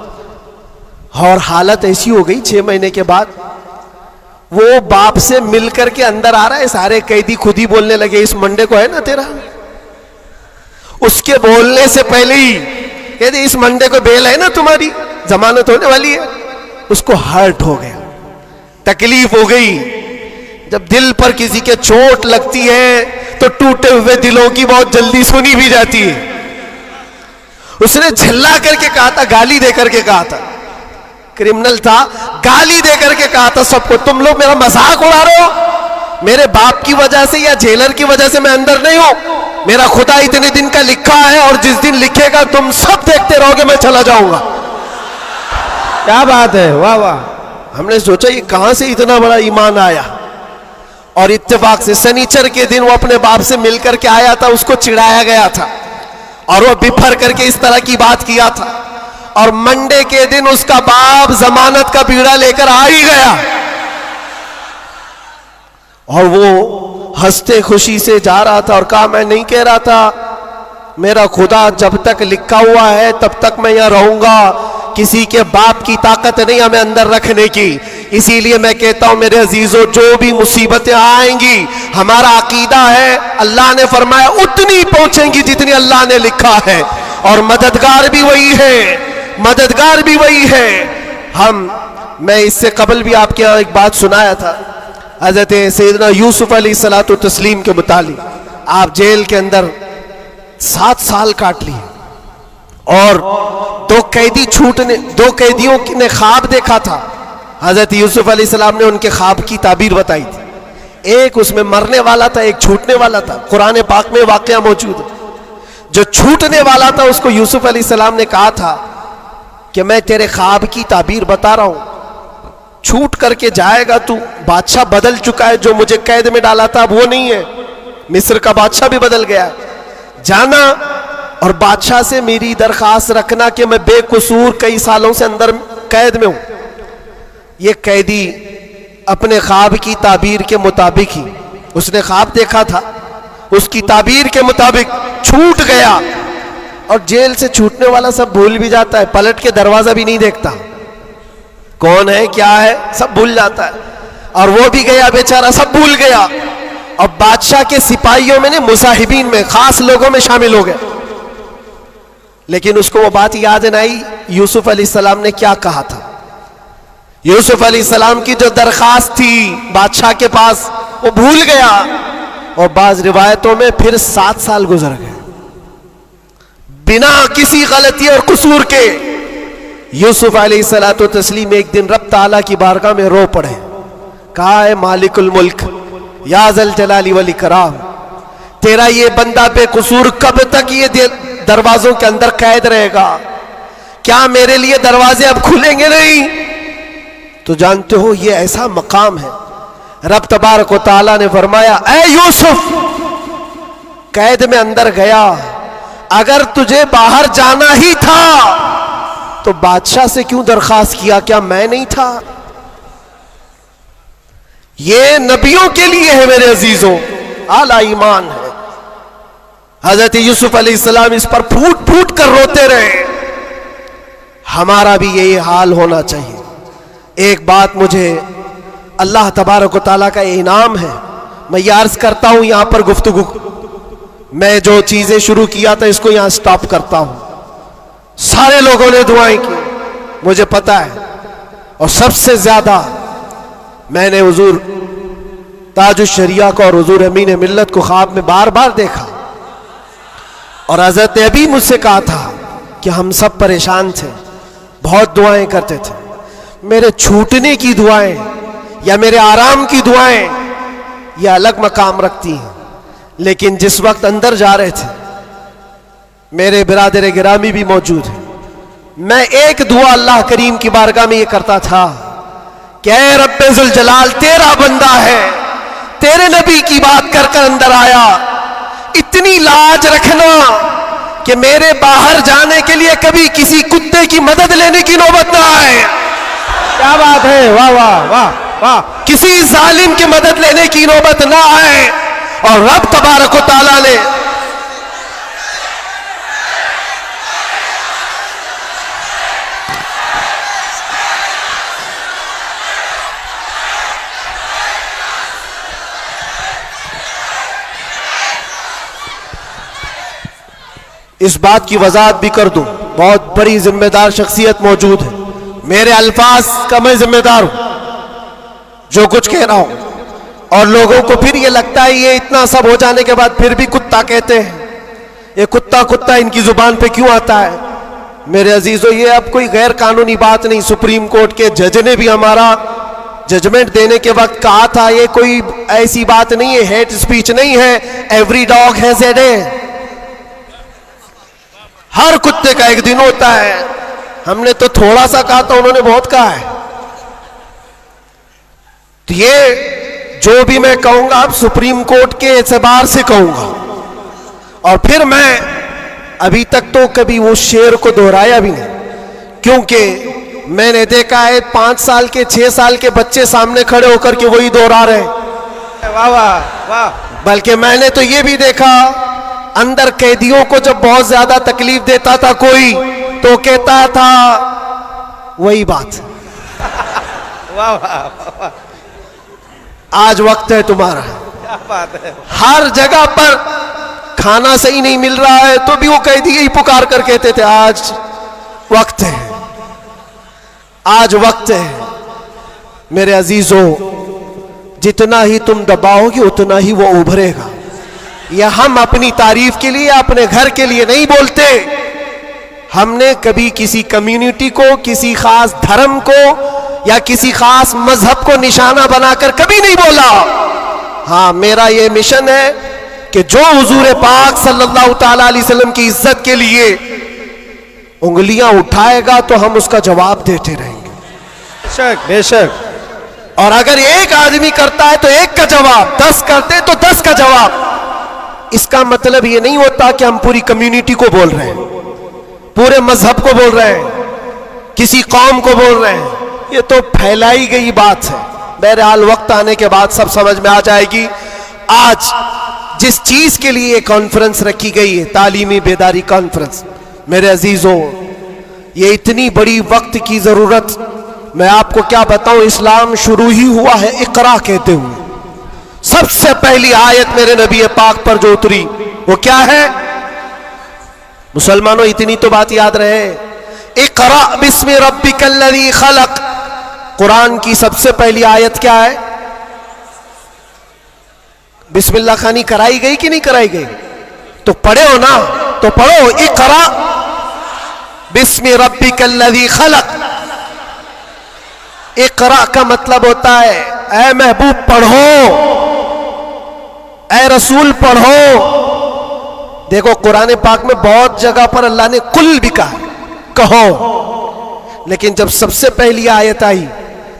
[SPEAKER 1] اور حالت ایسی ہو گئی 6 مہینے کے بعد وہ باپ سے مل کر کے اندر آ رہا ہے, سارے قیدی خود ہی بولنے لگے اس منڈے کو ہے نا تیرا. اس کے بولنے سے پہلے ہی کہتے اس منڈے کو بیل ہے نا تمہاری, ضمانت ہونے والی ہے. اس کو ہرٹ ہو گیا, تکلیف ہو گئی. جب دل پر کسی کے چوٹ لگتی ہے تو ٹوٹے ہوئے دلوں کی بہت جلدی سنی بھی جاتی ہے. اس نے جھلا کر کے کہا تھا, گالی دے کر کے کہا تھا, کرمنل تھا, گالی دے کر کے کہا تھا سب کو, تم لوگ میرا مذاق اڑا رہے ہو, میرے باپ کی وجہ سے یا جیلر کی وجہ سے میں اندر نہیں ہوں. میرا خدا اتنے دن کا لکھا ہے اور جس دن لکھے گا تم سب دیکھتے رہو گے, میں چلا جاؤں گا.
[SPEAKER 2] کیا بات ہے, واہ واہ.
[SPEAKER 1] ہم نے سوچا یہ کہاں سے اتنا بڑا ایمان آیا. اور اتفاق سے سنیچر کے دن وہ اپنے باپ سے مل کر کے آیا تھا, اس کو چڑھایا گیا تھا اور وہ بپھر کر کے اس طرح کی بات کیا تھا. اور منڈے کے دن اس کا باپ ضمانت کا بیڑا لے کر آ ہی گیا اور وہ ہنستے خوشی سے جا رہا تھا اور کہا میں نہیں کہہ رہا تھا, میرا خدا جب تک لکھا ہوا ہے تب تک میں یہاں رہوں گا, کسی کے باپ کی طاقت نہیں ہمیں اندر رکھنے کی. اسی لیے میں کہتا ہوں میرے عزیزوں, جو بھی مصیبتیں آئیں گی ہمارا عقیدہ ہے اللہ نے فرمایا اتنی پہنچیں گی جتنی اللہ نے لکھا ہے, اور مددگار بھی وہی ہے, مددگار بھی وہی ہے. میں اس سے قبل بھی آپ کے یہاں ایک بات سنایا تھا حضرت سیدنا یوسف علیہ الصلوۃ والتسلیم کے متعلق. آپ جیل کے اندر 7 سال کاٹ لیے اور 2 قیدیوں نے خواب دیکھا تھا. حضرت یوسف علیہ السلام نے ان کے خواب کی تعبیر بتائی تھی. ایک اس میں مرنے والا تھا, ایک چھوٹنے والا تھا. قرآن پاک میں واقعہ موجود ہے. جو چھوٹنے والا تھا اس کو یوسف علیہ السلام نے کہا تھا کہ میں تیرے خواب کی تعبیر بتا رہا ہوں, چھوٹ کر کے جائے گا تو, بادشاہ بدل چکا ہے, جو مجھے قید میں ڈالا تھا اب وہ نہیں ہے, مصر کا بادشاہ بھی بدل گیا ہے. جانا اور بادشاہ سے میری درخواست رکھنا کہ میں بے قصور کئی سالوں سے اندر قید میں ہوں. یہ قیدی اپنے خواب کی تعبیر کے مطابق ہی, اس نے خواب دیکھا تھا, اس کی تعبیر کے مطابق چھوٹ گیا. اور جیل سے چھوٹنے والا سب بھول بھی جاتا ہے, پلٹ کے دروازہ بھی نہیں دیکھتا, کون ہے کیا ہے سب بھول جاتا ہے. اور وہ بھی گیا بیچارہ, سب بھول گیا. اور بادشاہ کے سپاہیوں میں نے مصاحبین میں خاص لوگوں میں شامل ہو گیا. لیکن اس کو وہ بات یاد نہ آئی یوسف علیہ السلام نے کیا کہا تھا. یوسف علیہ السلام کی جو درخواست تھی بادشاہ کے پاس وہ بھول گیا. اور بعض روایتوں میں پھر 7 سال گزر گئے بنا کسی غلطی اور قصور کے. یوسف علیہ الصلوۃ والتسلیم ایک دن رب تعالیٰ کی بارگاہ میں رو پڑے, کہا ہے مالک الملک یا ذل جلال والاکرام, تیرا یہ بندہ بے قصور کب تک یہ دروازوں کے اندر قید رہے گا؟ کیا میرے لیے دروازے اب کھلیں گے نہیں؟ تو جانتے ہو یہ ایسا مقام ہے. رب تبارک و تعالیٰ نے فرمایا اے یوسف, قید میں اندر گیا, اگر تجھے باہر جانا ہی تھا تو بادشاہ سے کیوں درخواست کیا, کیا میں نہیں تھا؟ یہ نبیوں کے لیے ہے میرے عزیزوں, اعلیٰ ایمان ہے. حضرت یوسف علیہ السلام اس پر پھوٹ پھوٹ کر روتے رہے. ہمارا بھی یہی حال ہونا چاہیے. ایک بات مجھے اللہ تبارک و تعالیٰ کا انعام ہے, میں یہ عرض کرتا ہوں یہاں پر گفتگو, میں جو چیزیں شروع کیا تھا اس کو یہاں سٹاپ کرتا ہوں. سارے لوگوں نے دعائیں کی, مجھے پتا ہے, اور سب سے زیادہ میں نے حضور تاج الشریعہ کو اور حضور امین ملت کو خواب میں بار بار دیکھا, اور حضرت نے ابھی مجھ سے کہا تھا کہ ہم سب پریشان تھے, بہت دعائیں کرتے تھے. میرے چھوٹنے کی دعائیں یا میرے آرام کی دعائیں یہ الگ مقام رکھتی ہیں. لیکن جس وقت اندر جا رہے تھے میرے برادر گرامی بھی موجود ہیں, میں ایک دعا اللہ کریم کی بارگاہ میں یہ کرتا تھا کہ اے رب ذوالجلال, تیرا بندہ ہے, تیرے نبی کی بات کر کر اندر آیا, اتنی لاج رکھنا کہ میرے باہر جانے کے لیے کبھی کسی کتے کی مدد لینے کی نوبت نہ آئے.
[SPEAKER 2] کیا بات ہے, واہ واہ واہ واہ.
[SPEAKER 1] کسی ظالم کی مدد لینے کی نوبت نہ آئے. اور رب تبارک و تعالیٰ نے اس بات کی وضاحت بھی کر دوں, بہت بڑی ذمہ دار شخصیت موجود ہے, میرے الفاظ کا میں ذمہ دار ہوں جو کچھ کہہ رہا ہوں. اور لوگوں کو پھر یہ لگتا ہے یہ اتنا سب ہو جانے کے بعد پھر بھی کتا کہتے ہیں, یہ کتا کتا ان کی زبان پہ کیوں آتا ہے؟ میرے عزیزو, یہ اب کوئی غیر قانونی بات نہیں. سپریم کورٹ کے جج نے بھی ہمارا ججمنٹ دینے کے وقت کہا تھا یہ کوئی ایسی بات نہیں ہے, ہیٹ اسپیچ نہیں ہے. Every dog has a day, ہر کتے کا ایک دن ہوتا ہے. ہم نے تو تھوڑا سا کہا تھا, انہوں نے بہت کہا ہے. تو یہ جو بھی میں کہوں گا اب سپریم کورٹ کے اعتبار سے کہوں گا. اور پھر میں ابھی تک تو کبھی وہ شعر کو دہرایا بھی نہیں, کیونکہ میں نے دیکھا ہے 5 سال کے 6 سال کے بچے سامنے کھڑے ہو کر کے وہی دہرا رہے ہیں.
[SPEAKER 2] واہ واہ واہ.
[SPEAKER 1] بلکہ میں نے تو یہ بھی دیکھا اندر قیدیوں کو جب بہت زیادہ تکلیف دیتا تھا کوئی تو کہتا تھا وہی بات.
[SPEAKER 2] واہ واہ.
[SPEAKER 1] آج وقت ہے تمہارا.
[SPEAKER 2] کیا بات ہے.
[SPEAKER 1] ہر جگہ پر کھانا صحیح نہیں مل رہا ہے تو بھی وہ قیدی یہی پکار کر کہتے تھے آج وقت ہے, آج وقت ہے. میرے عزیزو, جتنا ہی تم دباؤ گے اتنا ہی وہ ابھرے گا. یہ ہم اپنی تعریف کے لیے اپنے گھر کے لیے نہیں بولتے. ہم نے کبھی کسی کمیونٹی کو, کسی خاص دھرم کو یا کسی خاص مذہب کو نشانہ بنا کر کبھی نہیں بولا. ہاں, میرا یہ مشن ہے کہ جو حضور پاک صلی اللہ تعالی علیہ وسلم کی عزت کے لیے انگلیاں اٹھائے گا تو ہم اس کا جواب دیتے رہیں گے.
[SPEAKER 2] بے شک بے شک.
[SPEAKER 1] اور اگر ایک آدمی کرتا ہے تو ایک کا جواب, 10 کرتے تو 10 کا جواب. اس کا مطلب یہ نہیں ہوتا کہ ہم پوری کمیونٹی کو بول رہے ہیں, پورے مذہب کو بول رہے ہیں, کسی قوم کو بول رہے ہیں. یہ تو پھیلائی گئی بات ہے. بہرحال وقت آنے کے بعد سب سمجھ میں آ جائے گی. آج جس چیز کے لیے یہ کانفرنس رکھی گئی ہے, تعلیمی بیداری کانفرنس, میرے عزیزوں یہ اتنی بڑی وقت کی ضرورت, میں آپ کو کیا بتاؤں. اسلام شروع ہی ہوا ہے اقرا کہتے ہوئے. سب سے پہلی آیت میرے نبی پاک پر جو اتری وہ کیا ہے؟ مسلمانوں اتنی تو بات یاد رہے, اقرا بسم ربک الذی خلق. قرآن کی سب سے پہلی آیت کیا ہے؟ بسم اللہ خانی کرائی گئی کہ نہیں کرائی گئی؟ تو پڑھے ہو نا, تو پڑھو اقرا بسم ربک الذی خلق. اقرا کا مطلب ہوتا ہے اے محبوب پڑھو, اے رسول پڑھو. دیکھو قرآن پاک میں بہت جگہ پر اللہ نے کل بھی کہا, کہو, لیکن جب سب سے پہلی آیت آئی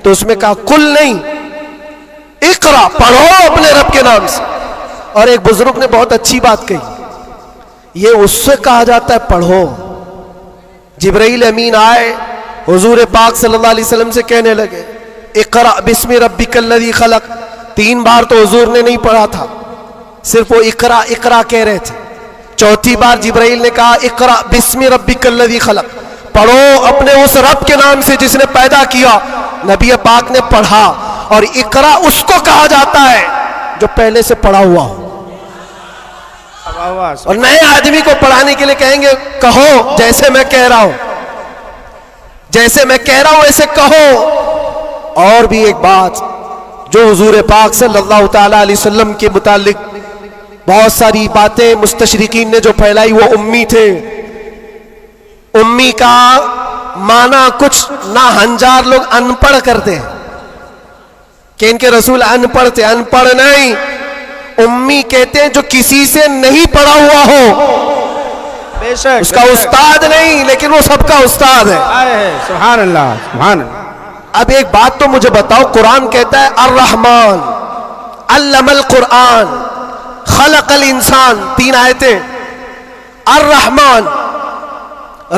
[SPEAKER 1] تو اس میں کہا کل نہیں, اقرا پڑھو اپنے رب کے نام سے. اور ایک بزرگ نے بہت اچھی بات کہی, یہ اس سے کہا جاتا ہے پڑھو. جبرائیل امین آئے حضور پاک صلی اللہ علیہ وسلم سے کہنے لگے اقرا بسم ربک الذی خلق. 3 بار تو حضور نے نہیں پڑھا تھا, صرف وہ اقرا اقرا کہہ رہے تھے. 4تھی بار جبرائیل نے کہا اقرا بسم ربک الذی خلق, پڑھو اپنے اس رب کے نام سے جس نے پیدا کیا. نبی پاک نے پڑھا, اور اقرا اس کو کہا جاتا ہے جو پہلے سے پڑھا ہوا ہو. اور نئے آدمی کو پڑھانے کے لیے کہیں گے کہو جیسے میں کہہ رہا ہوں, جیسے میں کہہ رہا ہوں ایسے کہو. اور بھی ایک بات جو حضور پاک صلی اللہ تعالی علیہ وسلم کے متعلق بہت ساری باتیں مستشرقین نے جو پھیلائی, وہ امی تھے. امی کا معنی کچھ نہ ہنجار لوگ ان پڑھ کرتے ہیں. کہ ان کے رسول ان پڑھ تھے. ان پڑھ نہیں, امی کہتے ہیں جو کسی سے نہیں پڑھا ہوا ہو,
[SPEAKER 2] بے شک
[SPEAKER 1] اس کا استاد نہیں لیکن وہ سب کا استاد ہے.
[SPEAKER 2] سبحان اللہ سبحان اللہ.
[SPEAKER 1] اب ایک بات تو مجھے بتاؤ, قرآن کہتا ہے الرحمن علم القرآن خلق الانسان, 3 آیتیں. الرحمن,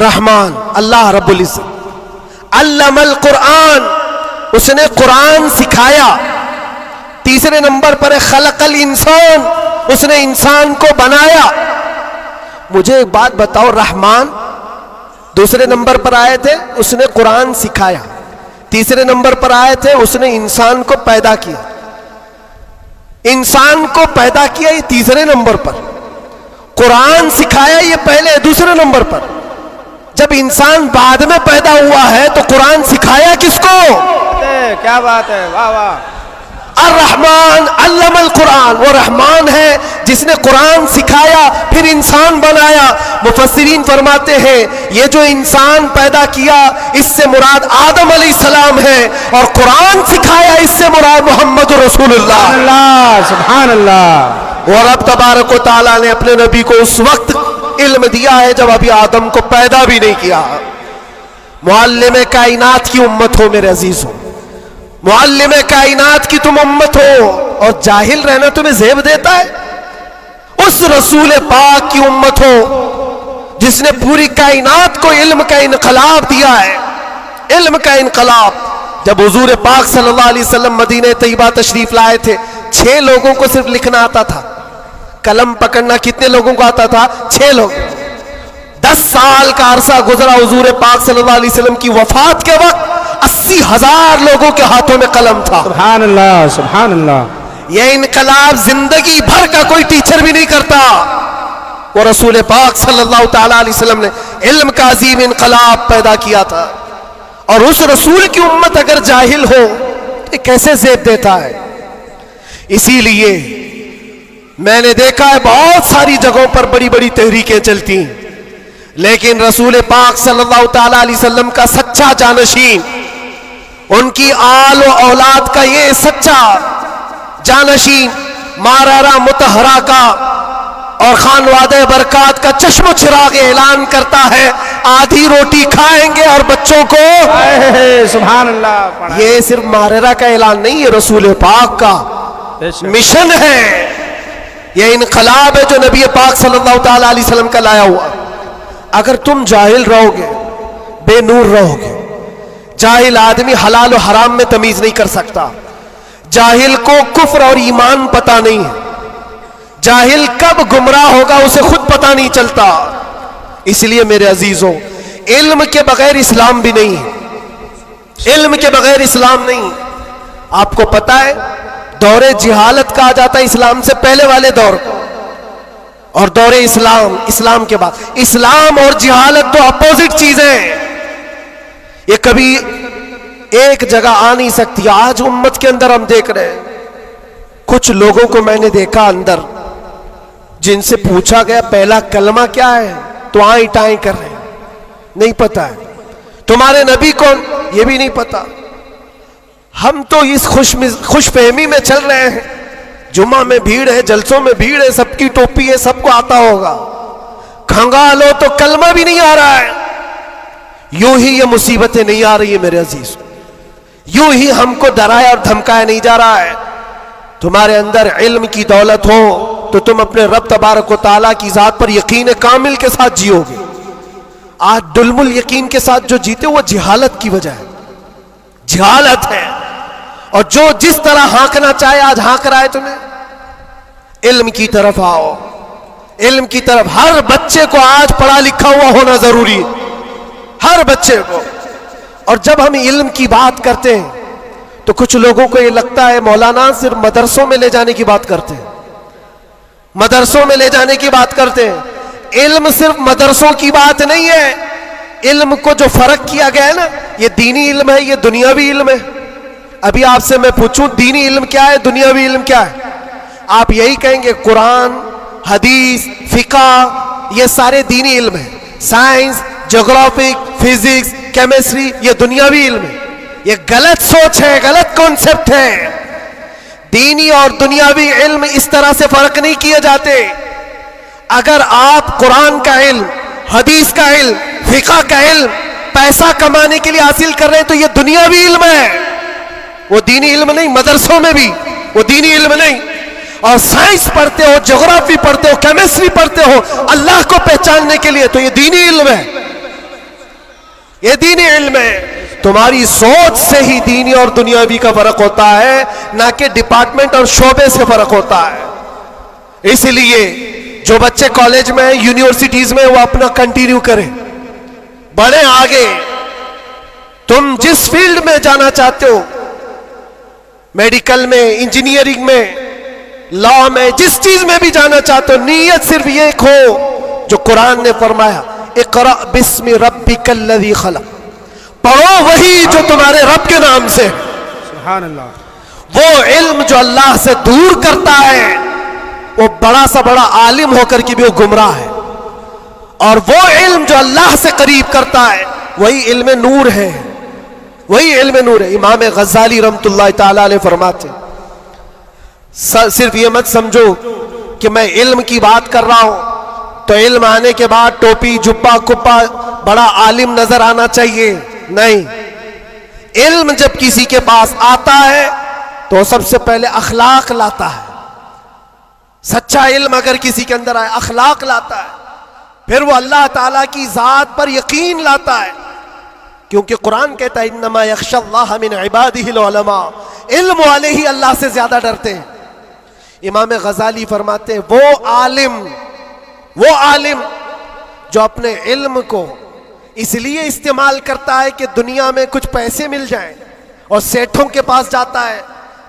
[SPEAKER 1] رحمان اللہ رب العزت, علم القرآن اس نے قرآن سکھایا. تیسرے نمبر پر ہے خلق الانسان, اس نے انسان کو بنایا. مجھے ایک بات بتاؤ, رحمان دوسرے نمبر پر آئے تھے, اس نے قرآن سکھایا. تیسرے نمبر پر آئے تھے, اس نے انسان کو پیدا کیا. انسان کو پیدا کیا یہ تیسرے نمبر پر, قرآن سکھایا یہ پہلے دوسرے نمبر پر. جب انسان بعد میں پیدا ہوا ہے تو قرآن سکھایا کس کو؟
[SPEAKER 2] کیا بات ہے, واہ واہ.
[SPEAKER 1] الرحمن علم القرآن, وہ رحمان ہے جس نے قرآن سکھایا پھر انسان بنایا. مفسرین فرماتے ہیں یہ جو انسان پیدا کیا اس سے مراد آدم علیہ السلام ہے, اور قرآن سکھایا اس سے مراد محمد رسول اللہ.
[SPEAKER 2] سبحان اللہ.
[SPEAKER 1] اور رب تبارک و تعالیٰ نے اپنے نبی کو اس وقت علم دیا ہے جب ابھی آدم کو پیدا بھی نہیں کیا. معلم کائنات کی امت ہو میرے عزیزوں, معلم کائنات کی تم امت ہو, اور جاہل رہنا تمہیں زیب دیتا ہے. اس رسول پاک کی امت ہو جس نے پوری کائنات کو علم کا انقلاب دیا ہے, علم کا انقلاب. جب حضور پاک صلی اللہ علیہ وسلم مدینہ طیبہ تشریف لائے تھے, 6 لوگوں کو صرف لکھنا آتا تھا. قلم پکڑنا کتنے لوگوں کو آتا تھا؟ 6 لوگ. 10 سال کا عرصہ گزرا حضور پاک صلی اللہ علیہ وسلم کی وفات کے وقت, 80,000 لوگوں کے ہاتھوں میں قلم تھا.
[SPEAKER 2] سبحان اللہ سبحان اللہ.
[SPEAKER 1] یہ انقلاب زندگی بھر کا کوئی ٹیچر بھی نہیں کرتا. وہ رسول پاک صلی اللہ تعالی علیہ وسلم نے علم کا عظیم انقلاب پیدا کیا تھا. اور اس رسول کی امت اگر جاہل ہو تو کیسے زیب دیتا ہے. اسی لیے میں نے دیکھا ہے بہت ساری جگہوں پر بڑی بڑی تحریکیں چلتی ہیں, لیکن رسول پاک صلی اللہ تعالی علیہ وسلم کا سچا جانشین, ان کی آل و اولاد کا یہ سچا جانشین مارارا متحرہ کا اور خانوادہ برکات کا چشم و چراغ اعلان کرتا ہے آدھی روٹی کھائیں گے اور بچوں کو.
[SPEAKER 2] سبحان اللہ.
[SPEAKER 1] یہ صرف مارارا کا اعلان نہیں, یہ رسول پاک کا مشن ہے. یہ انقلاب ہے جو نبی پاک صلی اللہ تعالی علیہ وسلم کا لایا ہوا. اگر تم جاہل رہو گے, بے نور رہو گے, جاہل آدمی حلال و حرام میں تمیز نہیں کر سکتا, جاہل کو کفر اور ایمان پتہ نہیں ہے, جاہل کب گمراہ ہوگا اسے خود پتہ نہیں چلتا. اس لیے میرے عزیزوں, علم کے بغیر اسلام بھی نہیں ہے, علم کے بغیر اسلام نہیں. آپ کو پتہ ہے دور جہالت کہا جاتا ہے اسلام سے پہلے والے دور کو, اور دور اسلام, اسلام کے بعد. اسلام اور جہالت تو اپوزٹ چیزیں ہیں, یہ کبھی ایک جگہ آ نہیں سکتی. آج امت کے اندر ہم دیکھ رہے ہیں کچھ لوگوں کو میں نے دیکھا اندر, جن سے پوچھا گیا پہلا کلمہ کیا ہے تو آئیں ٹائیں کر رہے ہیں, نہیں پتا ہے. تمہارے نبی کون, یہ بھی نہیں پتا. ہم تو اس خوش فہمی میں چل رہے ہیں, جمعہ میں بھیڑ ہے, جلسوں میں بھیڑ ہے, سب کی ٹوپی ہے, سب کو آتا ہوگا. کھنگالو تو کلمہ بھی نہیں آ رہا ہے. یوں ہی یہ مصیبتیں نہیں آ رہی ہیں میرے عزیز, یوں ہی ہم کو ڈرایا اور دھمکایا نہیں جا رہا ہے. تمہارے اندر علم کی دولت ہو تو تم اپنے رب تبارک و تعالیٰ کی ذات پر یقین کامل کے ساتھ جیو گے. آج دلم الیقین کے ساتھ جو جیتے وہ جہالت کی وجہ ہے, جہالت ہے. اور جو جس طرح ہانکنا چاہے آج ہانک رہا ہے تمہیں. علم کی طرف آؤ, علم کی طرف. ہر بچے کو آج پڑھا لکھا ہوا ہونا ضروری ہے, ہر بچے کو. اور جب ہم علم کی بات کرتے ہیں تو کچھ لوگوں کو یہ لگتا ہے مولانا صرف مدرسوں میں لے جانے کی بات کرتے ہیں, مدرسوں میں لے جانے کی بات کرتے ہیں. علم صرف مدرسوں کی بات نہیں ہے. علم کو جو فرق کیا گیا ہے نا, یہ دینی علم ہے, یہ دنیاوی علم ہے. ابھی آپ سے میں پوچھوں دینی علم کیا ہے, دنیاوی علم کیا ہے, آپ یہی کہیں گے قرآن, حدیث, فقہ, یہ سارے دینی علم ہیں. سائنس, جغرافک, فزکس, کیمسٹری, یہ دنیاوی علم ہے. یہ غلط سوچ ہے, غلط کانسیپٹ ہے. دینی اور دنیاوی علم اس طرح سے فرق نہیں کیے جاتے. اگر آپ قرآن کا علم، حدیث کا علم، فقہ کا علم پیسہ کمانے کے لیے حاصل کر رہے ہیں تو یہ دنیاوی علم ہے، وہ دینی علم نہیں. مدرسوں میں بھی وہ دینی علم نہیں. اور سائنس پڑھتے ہو، جغرافی پڑھتے ہو، کیمسٹری پڑھتے ہو اللہ کو پہچاننے کے لیے تو یہ دینی علم ہے، یہ دینی علم ہے. تمہاری سوچ سے ہی دینی اور دنیاوی کا فرق ہوتا ہے، نہ کہ ڈپارٹمنٹ اور شعبے سے فرق ہوتا ہے. اس لیے جو بچے کالج میں یونیورسٹیز میں وہ اپنا کنٹینیو کریں، بڑھیں آگے. تم جس فیلڈ میں جانا چاہتے ہو، میڈیکل میں، انجینئرنگ میں، لا میں، جس چیز میں بھی جانا چاہتے ہو، نیت صرف یہ ہو جو قرآن نے فرمایا اقرأ بسم ربک الذی خلق، پڑھو وہی جو تمہارے رب کے نام سے.
[SPEAKER 2] سبحان اللہ.
[SPEAKER 1] وہ علم جو اللہ سے دور کرتا ہے وہ بڑا سا بڑا عالم ہو کر کے بھی وہ گمراہ ہے، اور وہ علم جو اللہ سے قریب کرتا ہے وہی علم نور ہے، وہی علم نور ہے. امام غزالی رحمۃ اللہ تعالی علیہ فرماتے صرف یہ مت سمجھو کہ میں علم کی بات کر رہا ہوں تو علم آنے کے بعد ٹوپی جبہ کپا بڑا عالم نظر آنا چاہیے. نہیں، علم جب کسی کے پاس آتا ہے تو سب سے پہلے اخلاق لاتا ہے. سچا علم اگر کسی کے اندر آئے اخلاق لاتا ہے، پھر وہ اللہ تعالیٰ کی ذات پر یقین لاتا ہے، کیونکہ قرآن کہتا ہے انما یخشی اللہ من عبادہ العلماء، علم والے ہی اللہ سے زیادہ ڈرتے ہیں. امام غزالی فرماتے ہیں وہ عالم جو اپنے علم کو اس لیے استعمال کرتا ہے کہ دنیا میں کچھ پیسے مل جائیں اور سیٹھوں کے پاس جاتا ہے،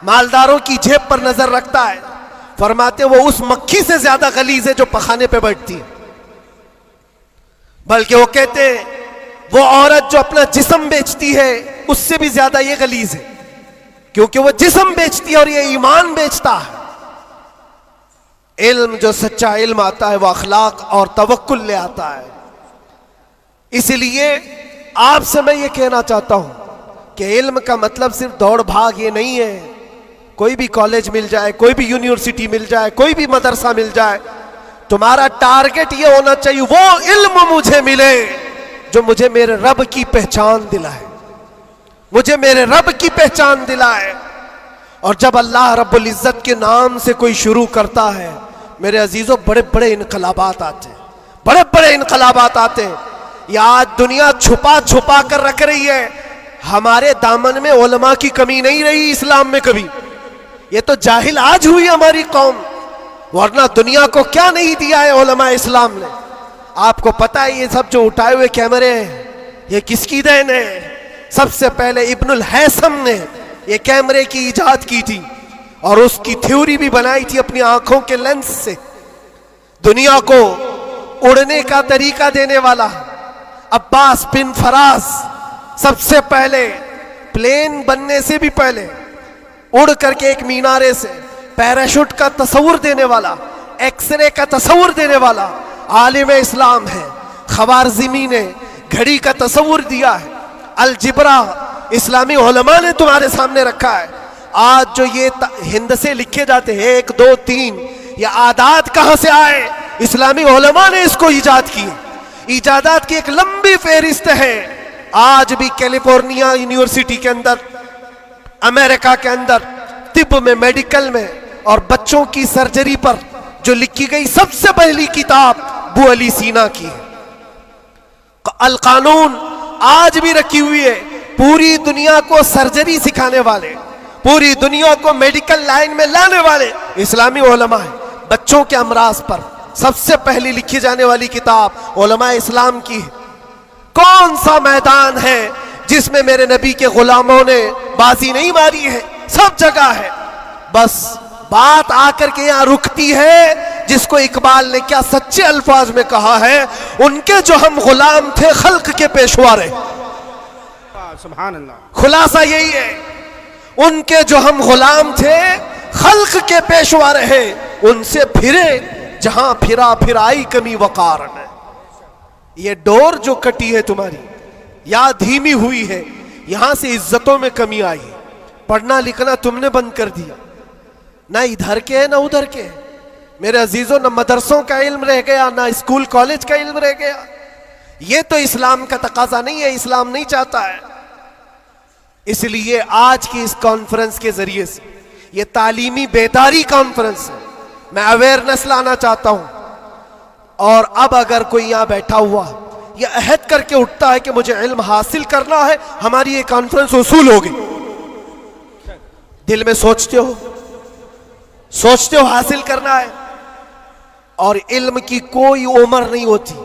[SPEAKER 1] مالداروں کی جیب پر نظر رکھتا ہے، فرماتے وہ اس مکھی سے زیادہ غلیظ ہے جو پخانے پہ بیٹھتی ہے. بلکہ وہ کہتے ہیں وہ عورت جو اپنا جسم بیچتی ہے اس سے بھی زیادہ یہ غلیظ ہے، کیونکہ وہ جسم بیچتی ہے اور یہ ایمان بیچتا ہے. علم جو سچا علم آتا ہے وہ اخلاق اور توکل لے آتا ہے. اس لیے آپ سے میں یہ کہنا چاہتا ہوں کہ علم کا مطلب صرف دوڑ بھاگ یہ نہیں ہے. کوئی بھی کالج مل جائے، کوئی بھی یونیورسٹی مل جائے، کوئی بھی مدرسہ مل جائے، تمہارا ٹارگٹ یہ ہونا چاہیے وہ علم مجھے ملے جو مجھے میرے رب کی پہچان دلائے، مجھے میرے رب کی پہچان دلائے. اور جب اللہ رب العزت کے نام سے کوئی شروع کرتا ہے میرے عزیزوں بڑے بڑے انقلابات آتے ہیں، بڑے بڑے انقلابات آتے ہیں. یہ آج دنیا چھپا چھپا کر رکھ رہی ہے، ہمارے دامن میں علماء کی کمی نہیں رہی اسلام میں کبھی. یہ تو جاہل آج ہوئی ہماری قوم، ورنہ دنیا کو کیا نہیں دیا ہے علماء اسلام نے. آپ کو پتہ ہے یہ سب جو اٹھائے ہوئے کیمرے ہیں یہ کس کی دین ہے؟ سب سے پہلے ابن الہیثم نے یہ کیمرے کی ایجاد کی تھی اور اس کی تھیوری بھی بنائی تھی اپنی آنکھوں کے لینس سے. دنیا کو اڑنے کا طریقہ دینے والا عباس بن فراز سب سے پہلے پلین بننے سے بھی پہلے اڑ کر کے ایک مینارے سے پیراشوٹ کا تصور دینے والا، ایکس رے کا تصور دینے والا عالم اسلام ہے. خوارزمی نے گھڑی کا تصور دیا ہے. الجبرا اسلامی علماء نے تمہارے سامنے رکھا ہے. آج جو یہ ہند سے لکھے جاتے ہیں 1 2 3 یہ اعداد کہاں سے آئے؟ اسلامی علماء نے اس کو ایجاد کی. ایجادات کی ایک لمبی فہرست ہے. آج بھی کیلیفورنیا یونیورسٹی کے اندر، امریکہ کے اندر طب میں، میڈیکل میں اور بچوں کی سرجری پر جو لکھی گئی سب سے پہلی کتاب ابو علی سینا کی ہے. القانون آج بھی رکھی ہوئی ہے. پوری دنیا کو سرجری سکھانے والے، پوری دنیا کو میڈیکل لائن میں لانے والے اسلامی علماء ہیں. بچوں کے امراض پر سب سے پہلی لکھی جانے والی کتاب علماء اسلام کی ہے. کون سا میدان ہے جس میں میرے نبی کے غلاموں نے بازی نہیں ماری ہے؟ سب جگہ ہے. بس بات آ کر کے یہاں رکتی ہے جس کو اقبال نے کیا سچے الفاظ میں کہا ہے، ان کے جو ہم غلام تھے خلق کے پیشوا رہے.
[SPEAKER 2] سبحان اللہ.
[SPEAKER 1] خلاصہ یہی ہے، ان کے جو ہم غلام تھے خلق کے پیشوا رہے، ان سے پھرے جہاں پھرا پھرائی کمی وقار میں. یہ ڈور جو کٹی ہے تمہاری یا دھیمی ہوئی ہے، یہاں سے عزتوں میں کمی آئی. پڑھنا لکھنا تم نے بند کر دیا، نہ ادھر کے ہے نہ ادھر کے. میرے عزیزوں، نہ مدرسوں کا علم رہ گیا نہ اسکول کالج کا علم رہ گیا. یہ تو اسلام کا تقاضا نہیں ہے، اسلام نہیں چاہتا ہے. اس لیے آج کی اس کانفرنس کے ذریعے سے، یہ تعلیمی بیداری کانفرنس ہے، میں اویئرنس لانا چاہتا ہوں. اور اب اگر کوئی یہاں بیٹھا ہوا یہ عہد کر کے اٹھتا ہے کہ مجھے علم حاصل کرنا ہے، ہماری یہ کانفرنس وصول ہوگی. دل میں سوچتے ہو حاصل کرنا ہے. اور علم کی کوئی عمر نہیں ہوتی.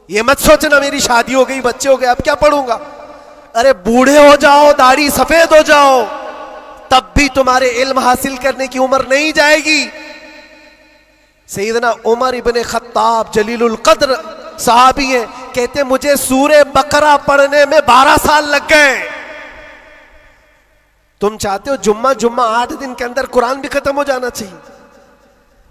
[SPEAKER 1] یہ مت سوچنا میری شادی ہو گئی، بچے ہو گئے، اب کیا پڑھوں گا. ارے بوڑھے ہو جاؤ، داڑھی سفید ہو جاؤ، تب بھی تمہارے علم حاصل کرنے کی عمر نہیں جائے گی. سیدنا عمر ابن خطاب جلیل القدر صحابی ہیں، کہتے مجھے سورہ بقرہ پڑھنے میں 12 سال لگ گئے. تم چاہتے ہو جمعہ 8 دن کے اندر قرآن بھی ختم ہو جانا چاہیے.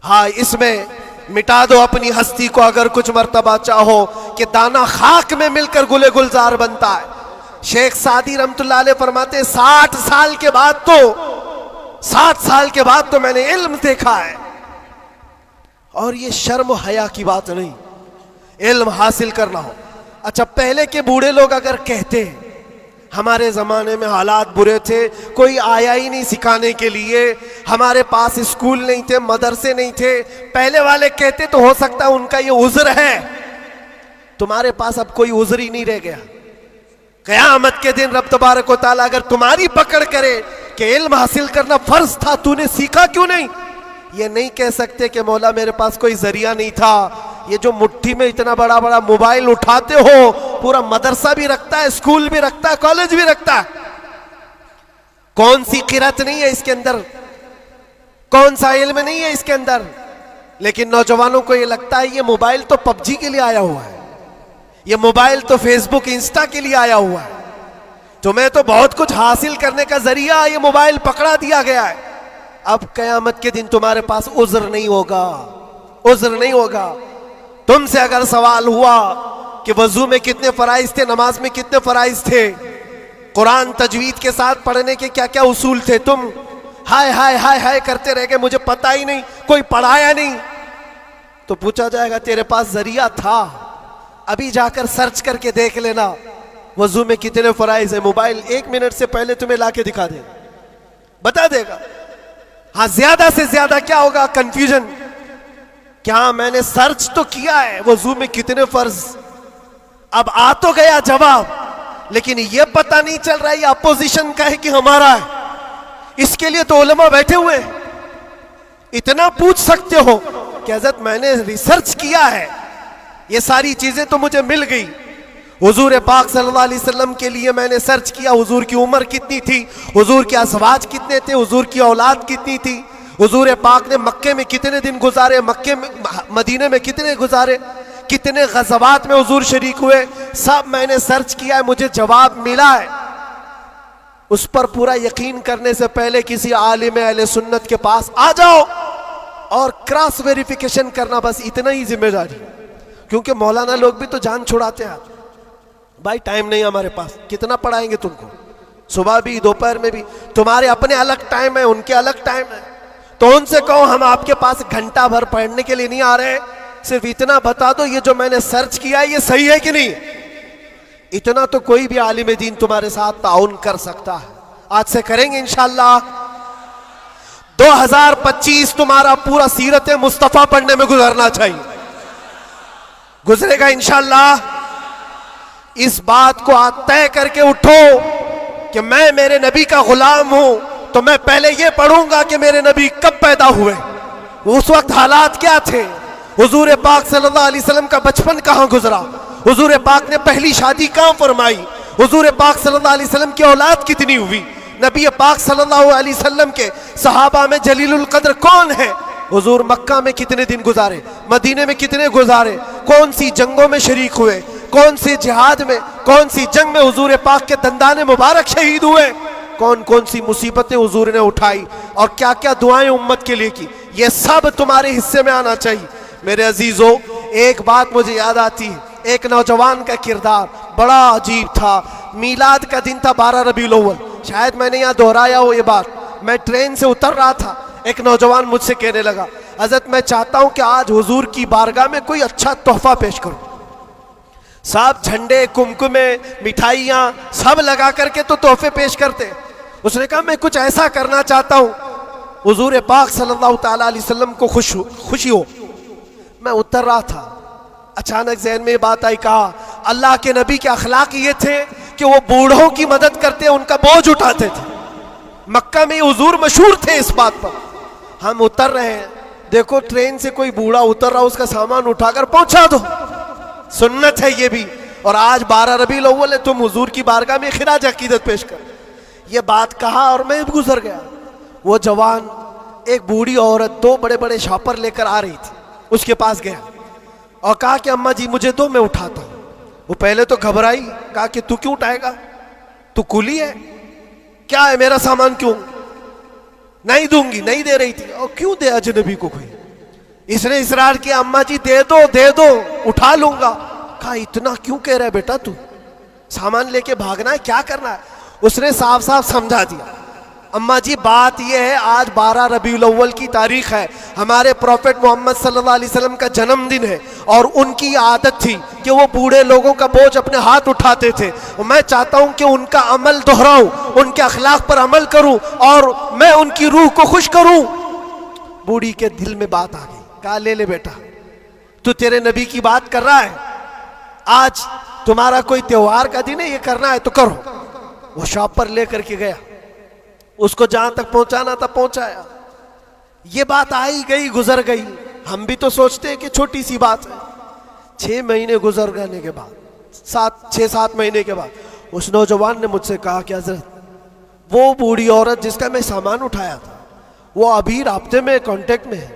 [SPEAKER 1] ہاں، اس میں مٹا دو اپنی ہستی کو اگر کچھ مرتبہ چاہو کہ دانا خاک میں مل کر گلے گلزار بنتا ہے. شیخ سعدی رحمت اللہ علیہ فرماتے 60 سال کے بعد تو میں نے علم دیکھا ہے. اور یہ شرم و حیا کی بات نہیں، علم حاصل کرنا ہو. اچھا، پہلے کے بوڑھے لوگ اگر کہتے ہیں ہمارے زمانے میں حالات برے تھے، کوئی آیا ہی نہیں سکھانے کے لیے، ہمارے پاس اسکول نہیں تھے، مدرسے نہیں تھے، پہلے والے کہتے تو ہو سکتا ہے ان کا یہ عذر ہے. تمہارے پاس اب کوئی عذر ہی نہیں رہ گیا. قیامت کے دن رب تبارک و تعالیٰ اگر تمہاری پکڑ کرے کہ علم حاصل کرنا فرض تھا، تو نے سیکھا کیوں نہیں، یہ نہیں کہہ سکتے کہ مولا میرے پاس کوئی ذریعہ نہیں تھا. یہ جو مٹھی میں اتنا بڑا موبائل اٹھاتے ہو، پورا مدرسہ بھی رکھتا ہے، اسکول بھی رکھتا ہے، کالج بھی رکھتا ہے. کون سی قرت نہیں ہے اس کے اندر، کون سا علم نہیں ہے اس کے اندر. لیکن نوجوانوں کو یہ لگتا ہے یہ موبائل تو پب جی کے لیے آیا ہوا ہے، یہ موبائل تو فیس بک انسٹا کے لیے آیا ہوا ہے، تمہیں تو بہت کچھ حاصل کرنے کا ذریعہ یہ موبائل پکڑا دیا گیا ہے. اب قیامت کے دن تمہارے پاس عذر نہیں ہوگا. تم سے اگر سوال ہوا کہ وضو میں کتنے فرائض تھے، نماز میں کتنے فرائض تھے، قرآن تجوید کے ساتھ پڑھنے کے کیا کیا اصول تھے، تم ہائے ہائے ہائے ہائے کرتے رہ گئے، مجھے پتہ ہی نہیں، کوئی پڑھایا نہیں، تو پوچھا جائے گا تیرے پاس ذریعہ تھا، ابھی جا کر سرچ کر کے دیکھ لینا وضو میں کتنے فرائض ہیں. موبائل 1 منٹ سے پہلے تمہیں لا کے دکھا دے، بتا دے گا. ہاں، زیادہ سے زیادہ کیا ہوگا، کنفیوژن. کیا میں نے سرچ تو کیا ہے وضو میں کتنے فرض، اب آ تو گیا جواب، لیکن یہ پتہ نہیں چل رہا ہے یہ اپوزیشن کا ہے کہ ہمارا ہے. اس کے لیے تو علماء بیٹھے ہوئے ہیں. اتنا پوچھ سکتے ہو کہ حضرت میں نے ریسرچ کیا ہے، یہ ساری چیزیں تو مجھے مل گئی. حضور پاک صلی اللہ علیہ وسلم کے لیے میں نے سرچ کیا، حضور کی عمر کتنی تھی، حضور کے ازواج کتنے تھے، حضور کی اولاد کتنی تھی، حضور پاک نے مکے میں کتنے دن گزارے، مدینے میں کتنے گزارے، کتنے غزوات میں حضور شریک ہوئے، سب میں نے سرچ کیا ہے، مجھے جواب ملا ہے. اس پر پورا یقین کرنے سے پہلے کسی عالم اہل سنت کے پاس آ جاؤ اور کراس ویریفیکیشن کرنا، بس اتنا ہی ذمہ داری. کیونکہ مولانا لوگ بھی تو جان چھڑاتے ہیں. بھائی ٹائم نہیں ہمارے پاس، کتنا پڑھائیں گے تم کو، صبح بھی دوپہر میں بھی، تمہارے اپنے الگ ٹائم ہے، ان کے الگ ٹائم ہے. تو ان سے کہو ہم آپ کے پاس گھنٹہ بھر پڑھنے کے لیے نہیں آ رہے، صرف اتنا بتا دو یہ جو میں نے سرچ کیا ہے یہ صحیح ہے کہ نہیں. اتنا تو کوئی بھی عالم دین تمہارے ساتھ تعاون کر سکتا ہے. آج سے کریں گے انشاءاللہ. 2025 تمہارا پورا سیرت مصطفیٰ پڑھنے میں گزرنا چاہیے، گزرے گا انشاءاللہ. اس بات کو آج طے کر کے اٹھو کہ میں میرے نبی کا غلام ہوں، تو میں پہلے یہ پڑھوں گا کہ میرے نبی کب پیدا ہوئے، اس وقت حالات کیا تھے، حضور پاک صلی اللہ علیہ وسلم کا بچپن کہاں گزرا، حضور پاک نے پہلی شادی کہاں فرمائی، حضور پاک صلی اللہ علیہ وسلم کی اولاد کتنی ہوئی، نبی پاک صلی اللہ علیہ وسلم کے صحابہ میں جلیل القدر کون ہے، حضور مکہ میں کتنے دن گزارے، مدینے میں کتنے گزارے، کون سی جنگوں میں شریک ہوئے، کون سی جہاد میں، کون سی جنگ میں حضور پاک کے دندان مبارک شہید ہوئے، کون کون سی مصیبتیں حضور نے اٹھائی، اور کیا کیا دعائیں امت کے لیے کی، یہ سب تمہارے حصے میں آنا چاہیے. میرے عزیزو، ایک بات مجھے یاد آتی ہے، ایک نوجوان کا کردار بڑا عجیب تھا. میلاد کا دن تھا 12 ربیع الاول، شاید میں نے یہاں دہرایا ہو یہ بات. میں ٹرین سے اتر رہا تھا، ایک نوجوان مجھ سے کہنے لگا حضرت میں چاہتا ہوں کہ آج حضور کی بارگاہ میں کوئی اچھا تحفہ پیش کروں. صاحب جھنڈے کمکمے مٹھائیاں سب لگا کر کے تو تحفے پیش کرتے. اس نے کہا میں کچھ ایسا کرنا چاہتا ہوں حضور پاک صلی اللہ تعالیٰ علیہ وسلم کو خوشی ہو. میں اتر رہا تھا, اچانک ذہن میں یہ بات آئی, کہا اللہ کے نبی کے اخلاق یہ تھے کہ وہ بوڑھوں کی مدد کرتے, ان کا بوجھ اٹھاتے تھے. مکہ میں حضور مشہور تھے اس بات پر. ہم اتر رہے ہیں, دیکھو ٹرین سے کوئی بوڑھا اتر رہا, اس کا سامان اٹھا کر پہنچا دو, سنت ہے یہ بھی. اور آج 12 ربیع الاول ہے, تم حضور کی بارگاہ میں خراج عقیدت پیش کر. یہ بات کہا اور میں گزر گیا. وہ جوان ایک بوڑھی عورت 2 بڑے بڑے شاپر لے کر آ رہی تھی, اس کے پاس گیا اور کہا کہ اماں جی مجھے دو, میں اٹھاتا ہوں. وہ پہلے تو گھبرائی, کہا کہ تو کیوں اٹھائے گا, تو کولی ہے کیا ہے, میرا سامان کیوں, نہیں دوں گی, نہیں دے رہی تھی. اور کیوں دے اجنبی کو کوئی. اس نے اصرار کیا, اماں جی دے دو اٹھا لوں گا. کہا اتنا کیوں کہہ رہا ہے بیٹا, تو سامان لے کے بھاگنا ہے, کیا کرنا ہے. اس نے صاف صاف سمجھا دیا, اماں جی بات یہ ہے آج 12 ربیع الاول کی تاریخ ہے, ہمارے پروفٹ محمد صلی اللہ علیہ وسلم کا جنم دن ہے, اور ان کی عادت تھی کہ وہ بوڑھے لوگوں کا بوجھ اپنے ہاتھ اٹھاتے تھے. میں چاہتا ہوں کہ ان کا عمل دہراؤں, ان کے اخلاق پر عمل کروں اور میں ان کی روح کو خوش کروں. بوڑھی کے دل میں بات آ گئی, کہا لے لے بیٹا, تو تیرے نبی کی بات کر رہا ہے, آج تمہارا کوئی تہوار کا دن ہے, یہ کرنا ہے تو کرو. وہ شاپ پر لے کر کے گیا, اس کو جہاں تک پہنچانا تھا پہنچایا. یہ بات آئی گئی گزر گئی. ہم بھی تو سوچتے ہیں کہ چھوٹی سی بات ہے. 6 مہینے گزر جانے کے بعد, 6-7 مہینے کے بعد اس نوجوان نے مجھ سے کہا کہ حضرت وہ بوڑھی عورت جس کا میں سامان اٹھایا تھا وہ ابھی رابطے میں کانٹیکٹ میں ہے,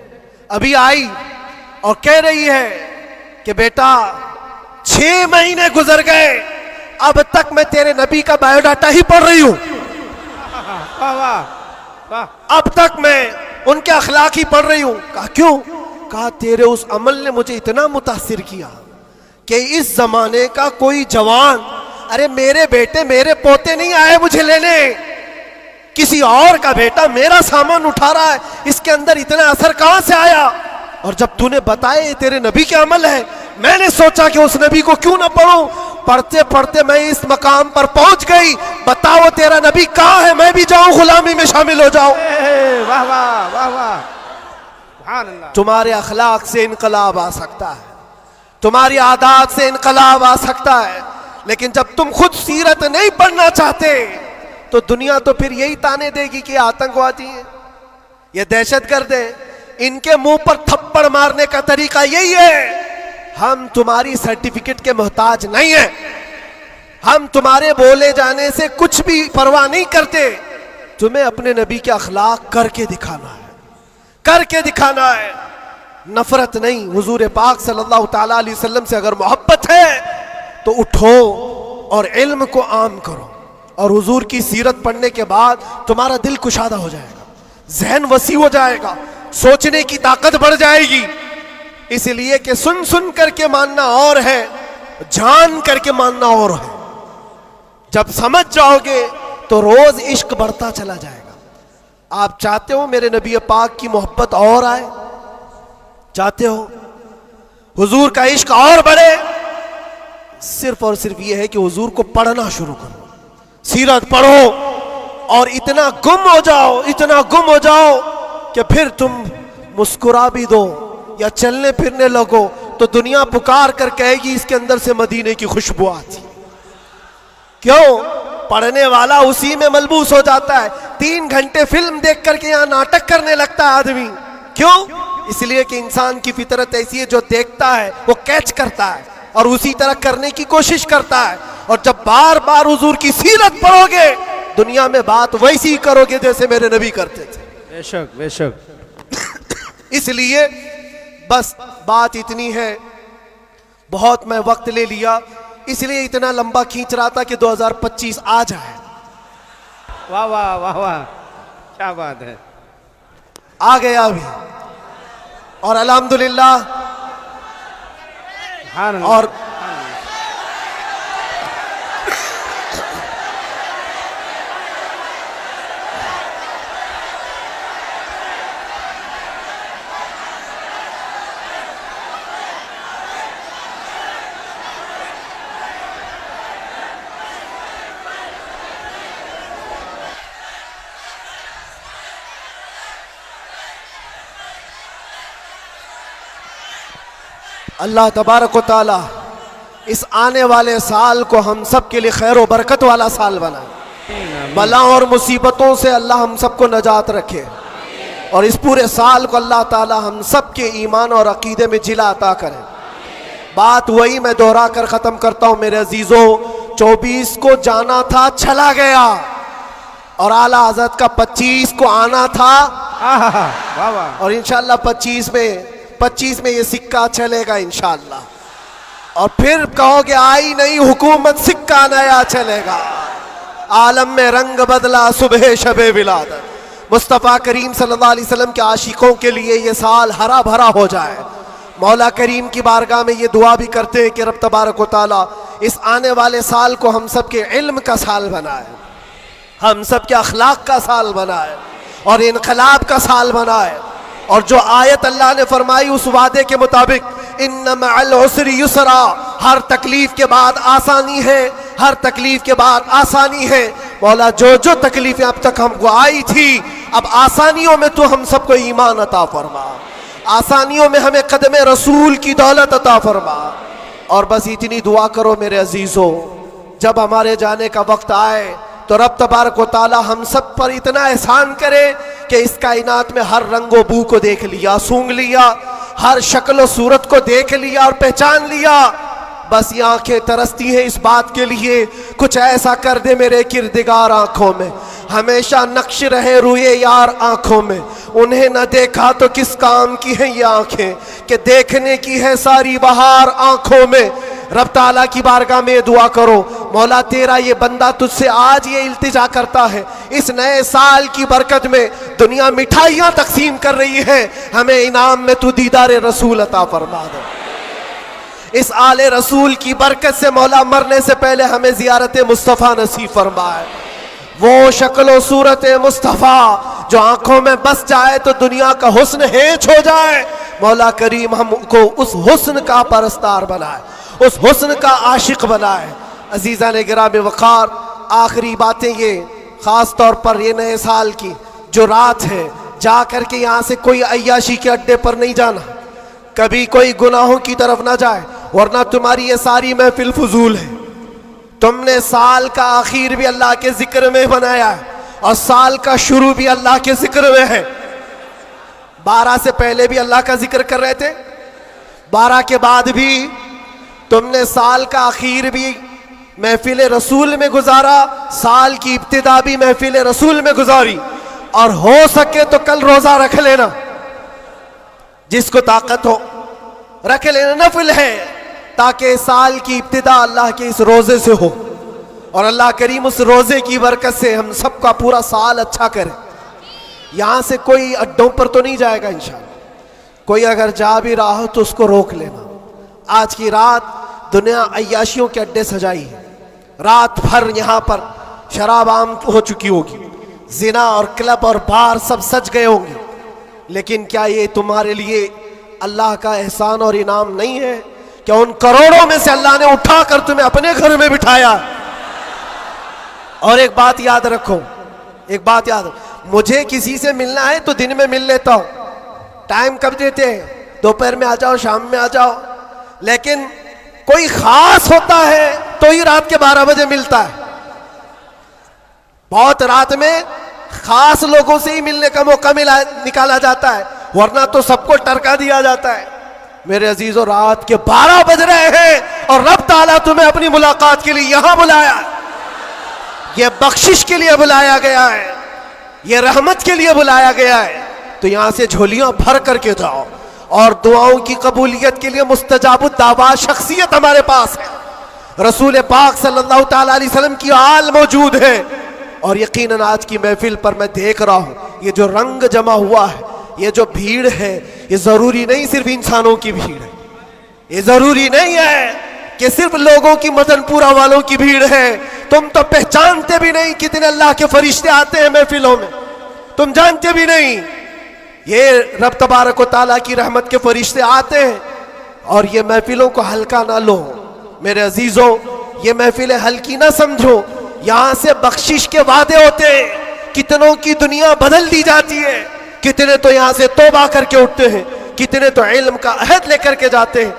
[SPEAKER 1] ابھی آئی اور کہہ رہی ہے کہ بیٹا 6 مہینے گزر گئے, اب تک میں تیرے نبی کا بایو ڈاٹا ہی پڑھ رہی ہوں, اب تک میں ان کے اخلاق ہی پڑھ رہی ہوں. کہا کیوں, کہا تیرے اس عمل نے مجھے اتنا متاثر کیا کہ اس زمانے کا کوئی جوان, ارے میرے بیٹے میرے پوتے نہیں آئے مجھے لینے, کسی اور کا بیٹا میرا سامان اٹھا رہا ہے, اس کے اندر اتنا اثر کہاں سے آیا. اور جب تو نے بتایا یہ تیرے نبی کے عمل ہے, میں نے سوچا کہ اس نبی کو کیوں نہ پڑھوں. پڑھتے پڑھتے میں اس مقام پر پہنچ گئی. بتاؤ تیرا نبی کہاں ہے, میں بھی جاؤں غلامی میں شامل ہو جاؤں.
[SPEAKER 2] واہ واہ واہ واہ, سبحان اللہ.
[SPEAKER 1] تمہارے اخلاق سے انقلاب آ سکتا ہے, تمہاری عادات سے انقلاب آ سکتا ہے, لیکن جب تم خود سیرت نہیں پڑھنا چاہتے تو دنیا تو پھر یہی تانے دے گی کہ یہ آتنکوادی ہیں, یہ دہشت گرد ہیں. ان کے منہ پر تھپڑ مارنے کا طریقہ یہی ہے. ہم تمہاری سرٹیفکیٹ کے محتاج نہیں ہیں, ہم تمہارے بولے جانے سے کچھ بھی پرواہ نہیں کرتے. تمہیں اپنے نبی کے اخلاق کر کے دکھانا ہے, کر کے دکھانا ہے, نفرت نہیں. حضور پاک صلی اللہ تعالیٰ علیہ وسلم سے اگر محبت ہے تو اٹھو اور علم کو عام کرو, اور حضور کی سیرت پڑھنے کے بعد تمہارا دل کشادہ ہو جائے گا, ذہن وسیع ہو جائے گا, سوچنے کی طاقت بڑھ جائے گی. اس لیے کہ سن کر کے ماننا اور ہے, جان کر کے ماننا اور ہے. جب سمجھ جاؤ گے تو روز عشق بڑھتا چلا جائے گا. آپ چاہتے ہو میرے نبی پاک کی محبت اور آئے, چاہتے ہو حضور کا عشق اور بڑھے, صرف اور صرف یہ ہے کہ حضور کو پڑھنا شروع کرو, سیرت پڑھو اور اتنا گم ہو جاؤ, اتنا گم ہو جاؤ کہ پھر تم مسکرا بھی دو یا چلنے پھرنے لگو تو دنیا پکار کر کہے گی اس کے اندر سے مدینے کی خوشبو آتی. کیوں؟ پڑھنے والا اسی میں ملبوس ہو جاتا ہے. 3 گھنٹے فلم دیکھ کر کے یہاں ناٹک کرنے لگتا ہے آدمی. کیوں؟ اس لیے کہ انسان کی فطرت ایسی ہے, جو دیکھتا ہے وہ کیچ کرتا ہے اور اسی طرح کرنے کی کوشش کرتا ہے. اور جب بار بار حضور کی سیرت پڑھو گے دنیا میں بات ویسی ہی کرو گے جیسے میرے نبی کرتے تھے.
[SPEAKER 2] بے شک بے شک.
[SPEAKER 1] اس لیے بس بات اتنی ہے, بہت میں وقت لے لیا, اس لیے اتنا لمبا کھینچ رہا تھا کہ 2025 آ جائے.
[SPEAKER 2] واہ واہ واہ واہ, کیا بات ہے.
[SPEAKER 1] آ گیا ابھی, اور الحمدللہ. اور اللہ تبارک و تعالی اس آنے والے سال کو ہم سب کے لیے خیر و برکت والا سال بنائے، بلاؤں اور مصیبتوں سے اللہ ہم سب کو نجات رکھے، اور اس پورے سال کو اللہ تعالی ہم سب کے ایمان اور عقیدے میں جلا عطا کرے۔ بات وہی میں دہرا کر ختم کرتا ہوں میرے عزیزوں، 24 کو جانا تھا چلا گیا، اور اعلیٰ حضرت کا 25 کو آنا تھا،
[SPEAKER 2] واہ واہ،
[SPEAKER 1] اور انشاءاللہ 25 میں یہ سکہ چلے گا انشاءاللہ، اور پھر کہو گے آئی نہیں حکومت، سکہ نیا چلے گا۔ عالم میں رنگ بدلا صبح شب ولادت، مصطفیٰ کریم صلی اللہ علیہ وسلم کے عاشقوں کے لیے یہ سال ہرا بھرا ہو جائے۔ مولا کریم کی بارگاہ میں یہ دعا بھی کرتے ہیں کہ رب تبارک و تعالی اس آنے والے سال کو ہم سب کے علم کا سال بنائے، ہم سب کے اخلاق کا سال بنائے، اور انقلاب کا سال بنائے، اور جو آیت اللہ نے فرمائی اس وعدے کے مطابق ان مع العسر یسرا، ہر تکلیف کے بعد آسانی ہے، ہر تکلیف کے بعد آسانی ہے۔ مولا جو تکلیفیں اب تک ہم کو آئی تھی، اب آسانیوں میں تو ہم سب کو ایمان عطا فرما، آسانیوں میں ہمیں قدم رسول کی دولت عطا فرما، اور بس اتنی دعا کرو میرے عزیزوں، جب ہمارے جانے کا وقت آئے تو رب تبارک و تعالی ہم سب پر اتنا احسان کرے کہ اس کائنات میں ہر رنگ و بو کو دیکھ لیا، سونگ لیا، ہر شکل و صورت کو دیکھ لیا اور پہچان لیا، بس یہ آنکھیں ترستی ہیں اس بات کے لیے کچھ ایسا کر دے میرے کردگار آنکھوں میں، ہمیشہ نقش رہے روئے یار آنکھوں میں، انہیں نہ دیکھا تو کس کام کی ہیں یہ آنکھیں کہ دیکھنے کی ہے ساری بہار آنکھوں میں۔ رب تعالیٰ کی بارگاہ میں دعا کرو، مولا تیرا یہ بندہ تجھ سے آج یہ التجا کرتا ہے، اس نئے سال کی برکت میں دنیا مٹھائیاں تقسیم کر رہی ہے، ہمیں انعام میں تو دیدار رسول عطا فرما دے۔ اس آل رسول کی برکت سے مولا مرنے سے پہلے ہمیں زیارت مصطفیٰ نصیب فرمائے، وہ شکل و صورت مصطفیٰ جو آنکھوں میں بس جائے تو دنیا کا حسن ہینچ ہو جائے۔ مولا کریم ہم کو اس حسن کا پرستار بنائے، اس حسن کا عاشق بنائے۔ عزیزان گرامی وقار، آخری باتیں یہ، خاص طور پر یہ نئے سال کی جو رات ہے، جا کر کے یہاں سے کوئی عیاشی کے اڈے پر نہیں جانا، کبھی کوئی گناہوں کی طرف نہ جائے، ورنہ تمہاری یہ ساری محفل فضول ہے۔ تم نے سال کا آخر بھی اللہ کے ذکر میں بنایا ہے، اور سال کا شروع بھی اللہ کے ذکر میں ہے۔ 12 سے پہلے بھی اللہ کا ذکر کر رہے تھے، 12 کے بعد بھی تم نے سال کا آخر بھی محفل رسول میں گزارا، سال کی ابتدا بھی محفل رسول میں گزاری، اور ہو سکے تو کل روزہ رکھ لینا، جس کو طاقت ہو رکھ لینا، نفل ہے، تاکہ سال کی ابتدا اللہ کے اس روزے سے ہو، اور اللہ کریم اس روزے کی برکت سے ہم سب کا پورا سال اچھا کرے۔ یہاں سے کوئی اڈوں پر تو نہیں جائے گا انشاءاللہ، کوئی اگر جا بھی رہا ہو تو اس کو روک لینا۔ آج کی رات دنیا عیاشیوں کے اڈے سجائی ہے، رات بھر یہاں پر شراب عام ہو چکی ہوگی، زنا اور کلب اور بار سب سج گئے ہوں گے، لیکن کیا یہ تمہارے لیے اللہ کا احسان اور انعام نہیں ہے کہ ان کروڑوں میں سے اللہ نے اٹھا کر تمہیں اپنے گھر میں بٹھایا؟ اور ایک بات یاد رکھو، مجھے کسی سے ملنا ہے تو دن میں مل لیتا ہوں، ٹائم کب دیتے ہیں؟ دوپہر میں آ جاؤ، شام میں آ جاؤ، لیکن کوئی خاص ہوتا ہے تو ہی رات کے 12 بجے ملتا ہے، بہت رات میں خاص لوگوں سے ہی ملنے کا موقع نکالا جاتا ہے، ورنہ تو سب کو ٹرکا دیا جاتا ہے۔ میرے عزیزو، رات کے 12 بج رہے ہیں اور رب تعالیٰ تمہیں اپنی ملاقات کے لیے یہاں بلایا، یہ بخشش کے لیے بلایا گیا ہے، یہ رحمت کے لیے بلایا گیا ہے، تو یہاں سے جھولیاں بھر کر کے جاؤ، اور دعاؤں کی قبولیت کے لیے مستجاب الدعوات شخصیت ہمارے پاس ہے، رسول پاک صلی اللہ تعالیٰ علیہ وسلم کی آل موجود ہے، اور یقیناً آج کی محفل پر میں دیکھ رہا ہوں یہ جو رنگ جمع ہوا ہے، یہ جو بھیڑ ہے، یہ ضروری نہیں صرف انسانوں کی بھیڑ ہے، یہ ضروری نہیں ہے کہ صرف لوگوں کی مدن پورا والوں کی بھیڑ ہے، تم تو پہچانتے بھی نہیں کتنے اللہ کے فرشتے آتے ہیں محفلوں میں، تم جانتے بھی نہیں، یہ رب تبارک و تعالیٰ کی رحمت کے فرشتے آتے ہیں، اور یہ محفلوں کو ہلکا نہ لو میرے عزیزوں، یہ محفلیں ہلکی نہ سمجھو، یہاں سے بخشش کے وعدے ہوتے ہیں، کتنوں کی دنیا بدل دی جاتی ہے، کتنے تو یہاں سے توبہ کر کے اٹھتے ہیں، کتنے تو علم کا عہد لے کر کے جاتے ہیں،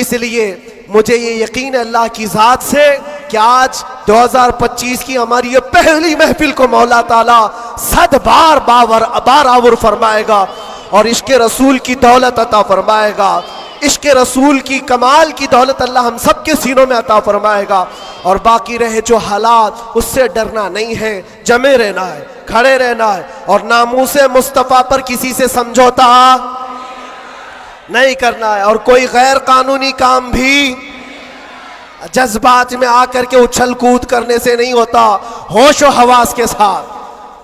[SPEAKER 1] اس لیے مجھے یہ یقین ہے اللہ کی ذات سے کہ آج 2025 کی ہماری یہ پہلی محفل کو مولا تعالیٰ 100 بار بارآور فرمائے گا اور عشق رسول کی دولت عطا فرمائے گا. عشق رسول کی کمال کی دولت اللہ ہم سب کے سینوں میں عطا فرمائے گا. اور باقی رہے جو حالات اس سے ڈرنا نہیں ہے, جمے رہنا ہے, کھڑے رہنا ہے اور ناموس مصطفیٰ پر کسی سے سمجھوتا نہیں کرنا ہے. اور کوئی غیر قانونی کام بھی جذبات میں آ کر کے اچھل کود کرنے سے نہیں ہوتا. ہوش و حواس کے ساتھ,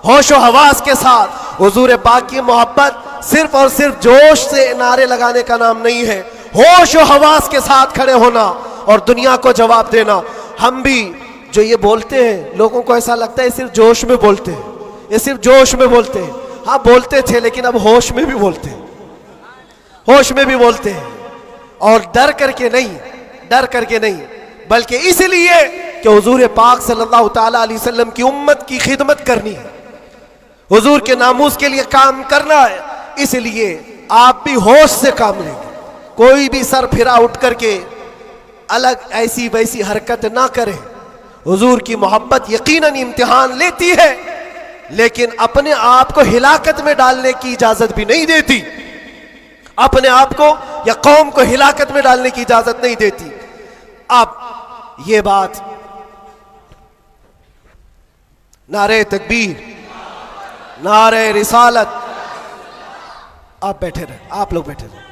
[SPEAKER 1] ہوش و حواس کے ساتھ حضور پاک کی محبت صرف اور صرف جوش سے نعرے لگانے کا نام نہیں ہے. ہوش و حواس کے ساتھ کھڑے ہونا اور دنیا کو جواب دینا. ہم بھی جو یہ بولتے ہیں لوگوں کو ایسا لگتا ہے صرف جوش میں بولتے ہیں, یہ صرف جوش میں بولتے ہیں. ہاں بولتے تھے لیکن اب ہوش میں بھی بولتے ہیں, ہوش میں بھی بولتے ہیں. اور ڈر کر کے نہیں, ڈر کر کے نہیں, بلکہ اس لیے کہ حضور پاک صلی اللہ تعالیٰ علیہ وسلم کی امت کی خدمت کرنی ہے, حضور کے ناموس کے لیے کام کرنا ہے. اس لیے آپ بھی ہوش سے کام لیں گے. کوئی بھی سر پھرا اٹھ کر کے الگ ایسی ویسی حرکت نہ کریں. حضور کی محبت یقیناً امتحان لیتی ہے لیکن اپنے آپ کو ہلاکت میں ڈالنے کی اجازت بھی نہیں دیتی. اپنے آپ کو یا قوم کو ہلاکت میں ڈالنے کی اجازت نہیں دیتی. اب یہ بات نعرہ تکبیر, نعرہ رسالت. آپ بیٹھے رہیں, آپ لوگ بیٹھے رہیں.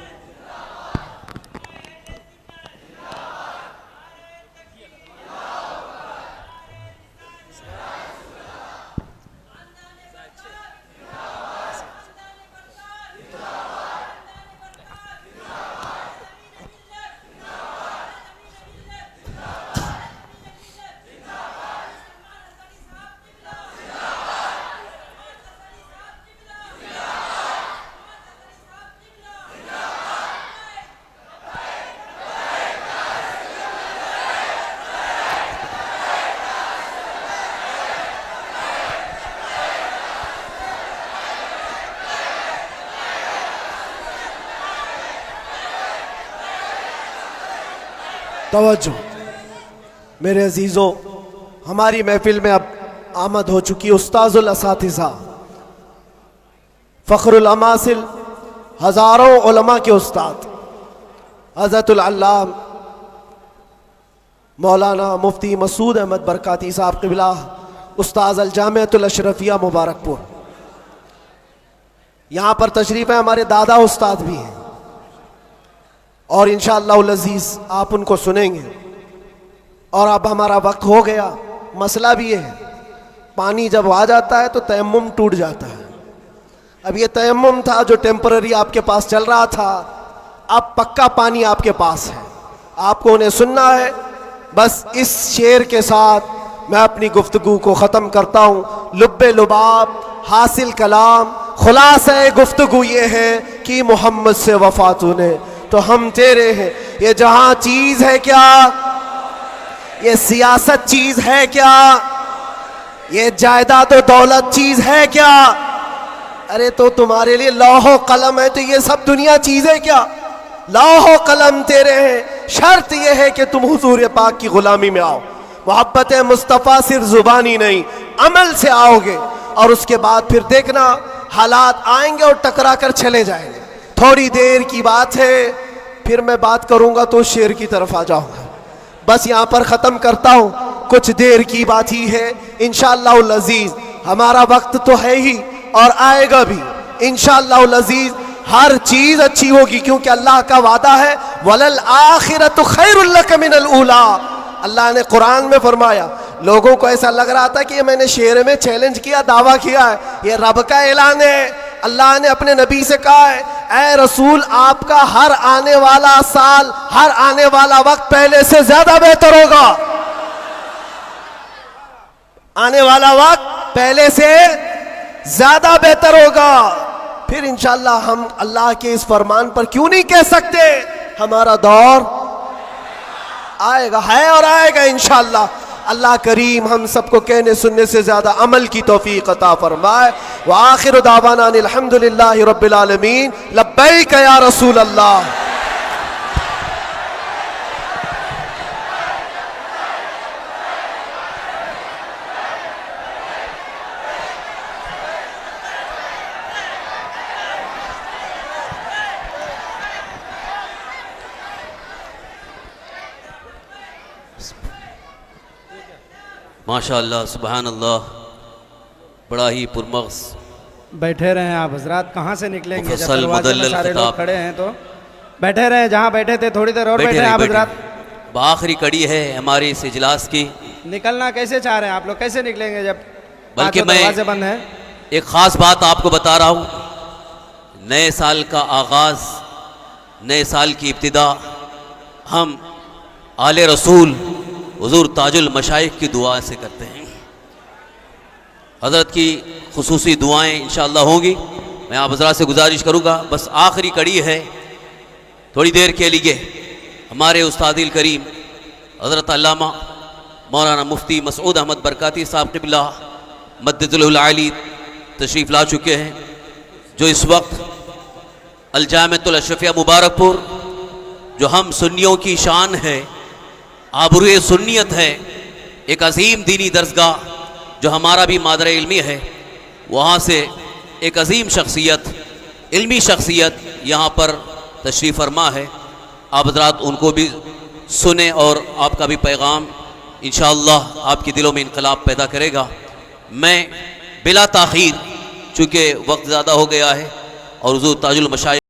[SPEAKER 1] توجہ میرے عزیزوں, ہماری محفل میں اب آمد ہو چکی استاذ الاساتذہ, فخر الاماثل, ہزاروں علماء کے استاد حضرت العلام مولانا مفتی مسعود احمد برکاتی صاحب قبلہ, استاذ الجامعۃ الاشرفیہ مبارک پور. یہاں پر تشریف ہے ہمارے دادا استاد بھی ہیں اور انشاءاللہ العزیز آپ ان کو سنیں گے. اور اب ہمارا وقت ہو گیا. مسئلہ بھی یہ ہے, پانی جب آ جاتا ہے تو تیمم ٹوٹ جاتا ہے. اب یہ تیمم تھا جو ٹیمپرری آپ کے پاس چل رہا تھا, اب پکا پانی آپ کے پاس ہے, آپ کو انہیں سننا ہے. بس اس شعر کے ساتھ میں اپنی گفتگو کو ختم کرتا ہوں. لب لباب حاصل کلام, خلاصہ گفتگو یہ ہے کہ محمد سے وفا تو نے تو ہم تیرے ہیں. یہ جہاں چیز ہے کیا, یہ سیاست چیز ہے کیا, یہ جائیداد و دولت چیز ہے کیا؟ ارے تو تمہارے لیے لوح و قلم ہے تو یہ سب دنیا چیزیں کیا؟ لوح و قلم تیرے ہیں, شرط یہ ہے کہ تم حضور پاک کی غلامی میں آؤ. محبت مصطفیٰ صرف زبانی نہیں, عمل سے آؤ گے اور اس کے بعد پھر دیکھنا حالات آئیں گے اور ٹکرا کر چلے جائیں گے. تھوڑی دیر کی بات ہے, پھر میں بات کروں گا تو شعر کی طرف آ جاؤں گا. بس یہاں پر ختم کرتا ہوں, کچھ دیر کی بات ہی ہے. انشاءاللہ العزیز ہمارا وقت تو ہے ہی اور آئے گا بھی انشاءاللہ العزیز. ہر چیز اچھی ہوگی کیونکہ اللہ کا وعدہ ہے وَلَلْآخِرَةُ خَيْرٌ لَكَ مِنَ الْأُولَىٰ. اللہ نے قرآن میں فرمایا. لوگوں کو ایسا لگ رہا تھا کہ یہ میں نے شعر میں چیلنج کیا, دعویٰ کیا ہے, یہ رب کا اعلان ہے. اللہ نے اپنے نبی سے کہا ہے اے رسول آپ کا ہر آنے والا سال, ہر آنے والا وقت پہلے سے زیادہ بہتر ہوگا. آنے والا وقت پہلے سے زیادہ بہتر ہوگا. پھر انشاءاللہ ہم اللہ کے اس فرمان پر کیوں نہیں کہہ سکتے ہمارا دور آئے گا, ہے اور آئے گا انشاءاللہ. اللہ کریم ہم سب کو کہنے سننے سے زیادہ عمل کی توفیق عطا فرمائے. وآخر دعوانا الحمدللہ رب العالمین. لبیک یا رسول اللہ.
[SPEAKER 3] ماشاء اللہ سبحان اللہ، بڑا ہی پرمغز
[SPEAKER 2] بیٹھے رہیں آپ حضرات، کہاں سے نکلیں گے؟ جب
[SPEAKER 3] مفصل
[SPEAKER 2] دروازے میں
[SPEAKER 3] مدلل
[SPEAKER 2] سارے لوگ
[SPEAKER 3] خطاب۔
[SPEAKER 2] کھڑے ہیں تو بیٹھے رہیں، جہاں بیٹھے تھے تھوڑی دیر اور
[SPEAKER 3] بیٹھے
[SPEAKER 2] بیٹھے
[SPEAKER 3] رہیں،
[SPEAKER 2] آپ
[SPEAKER 3] بیٹھے
[SPEAKER 2] حضرات۔
[SPEAKER 3] رہیں۔ بآخری کڑی ہے ہمارے اس اجلاس کی،
[SPEAKER 2] نکلنا کیسے چاہ رہے ہیں آپ لوگ؟ کیسے نکلیں گے جب
[SPEAKER 3] بلکہ
[SPEAKER 2] پانچوں
[SPEAKER 3] میں
[SPEAKER 2] دروازے بند ہیں؟
[SPEAKER 3] ایک خاص بات آپ کو بتا رہا ہوں۔ نئے سال کا آغاز، نئے سال کی ابتدا ہم آل رسول حضور تاج المشائخ کی دعا سے کرتے ہیں۔ حضرت کی خصوصی دعائیں انشاءاللہ ہوں گی۔ میں آپ حضرات سے گزارش کروں گا، بس آخری کڑی ہے، تھوڑی دیر کے لیے ہمارے استاد الکریم حضرت علامہ مولانا مفتی مسعود احمد برکاتی صاحب قبلہ مدد العالی تشریف لا چکے ہیں، جو اس وقت الجامعۃ الاشرفیہ مبارک پور، جو ہم سنیوں کی شان ہے، آبروئے سنیت ہے، ایک عظیم دینی درسگاہ جو ہمارا بھی مادر علمی ہے، وہاں سے ایک عظیم شخصیت، علمی شخصیت یہاں پر تشریف فرما ہے۔ آپ حضرات ان کو بھی سنیں اور آپ کا بھی پیغام انشاءاللہ آپ کے دلوں میں انقلاب پیدا کرے گا۔ میں بلا تاخیر، چونکہ وقت زیادہ ہو گیا ہے اور حضور تاج المشائخ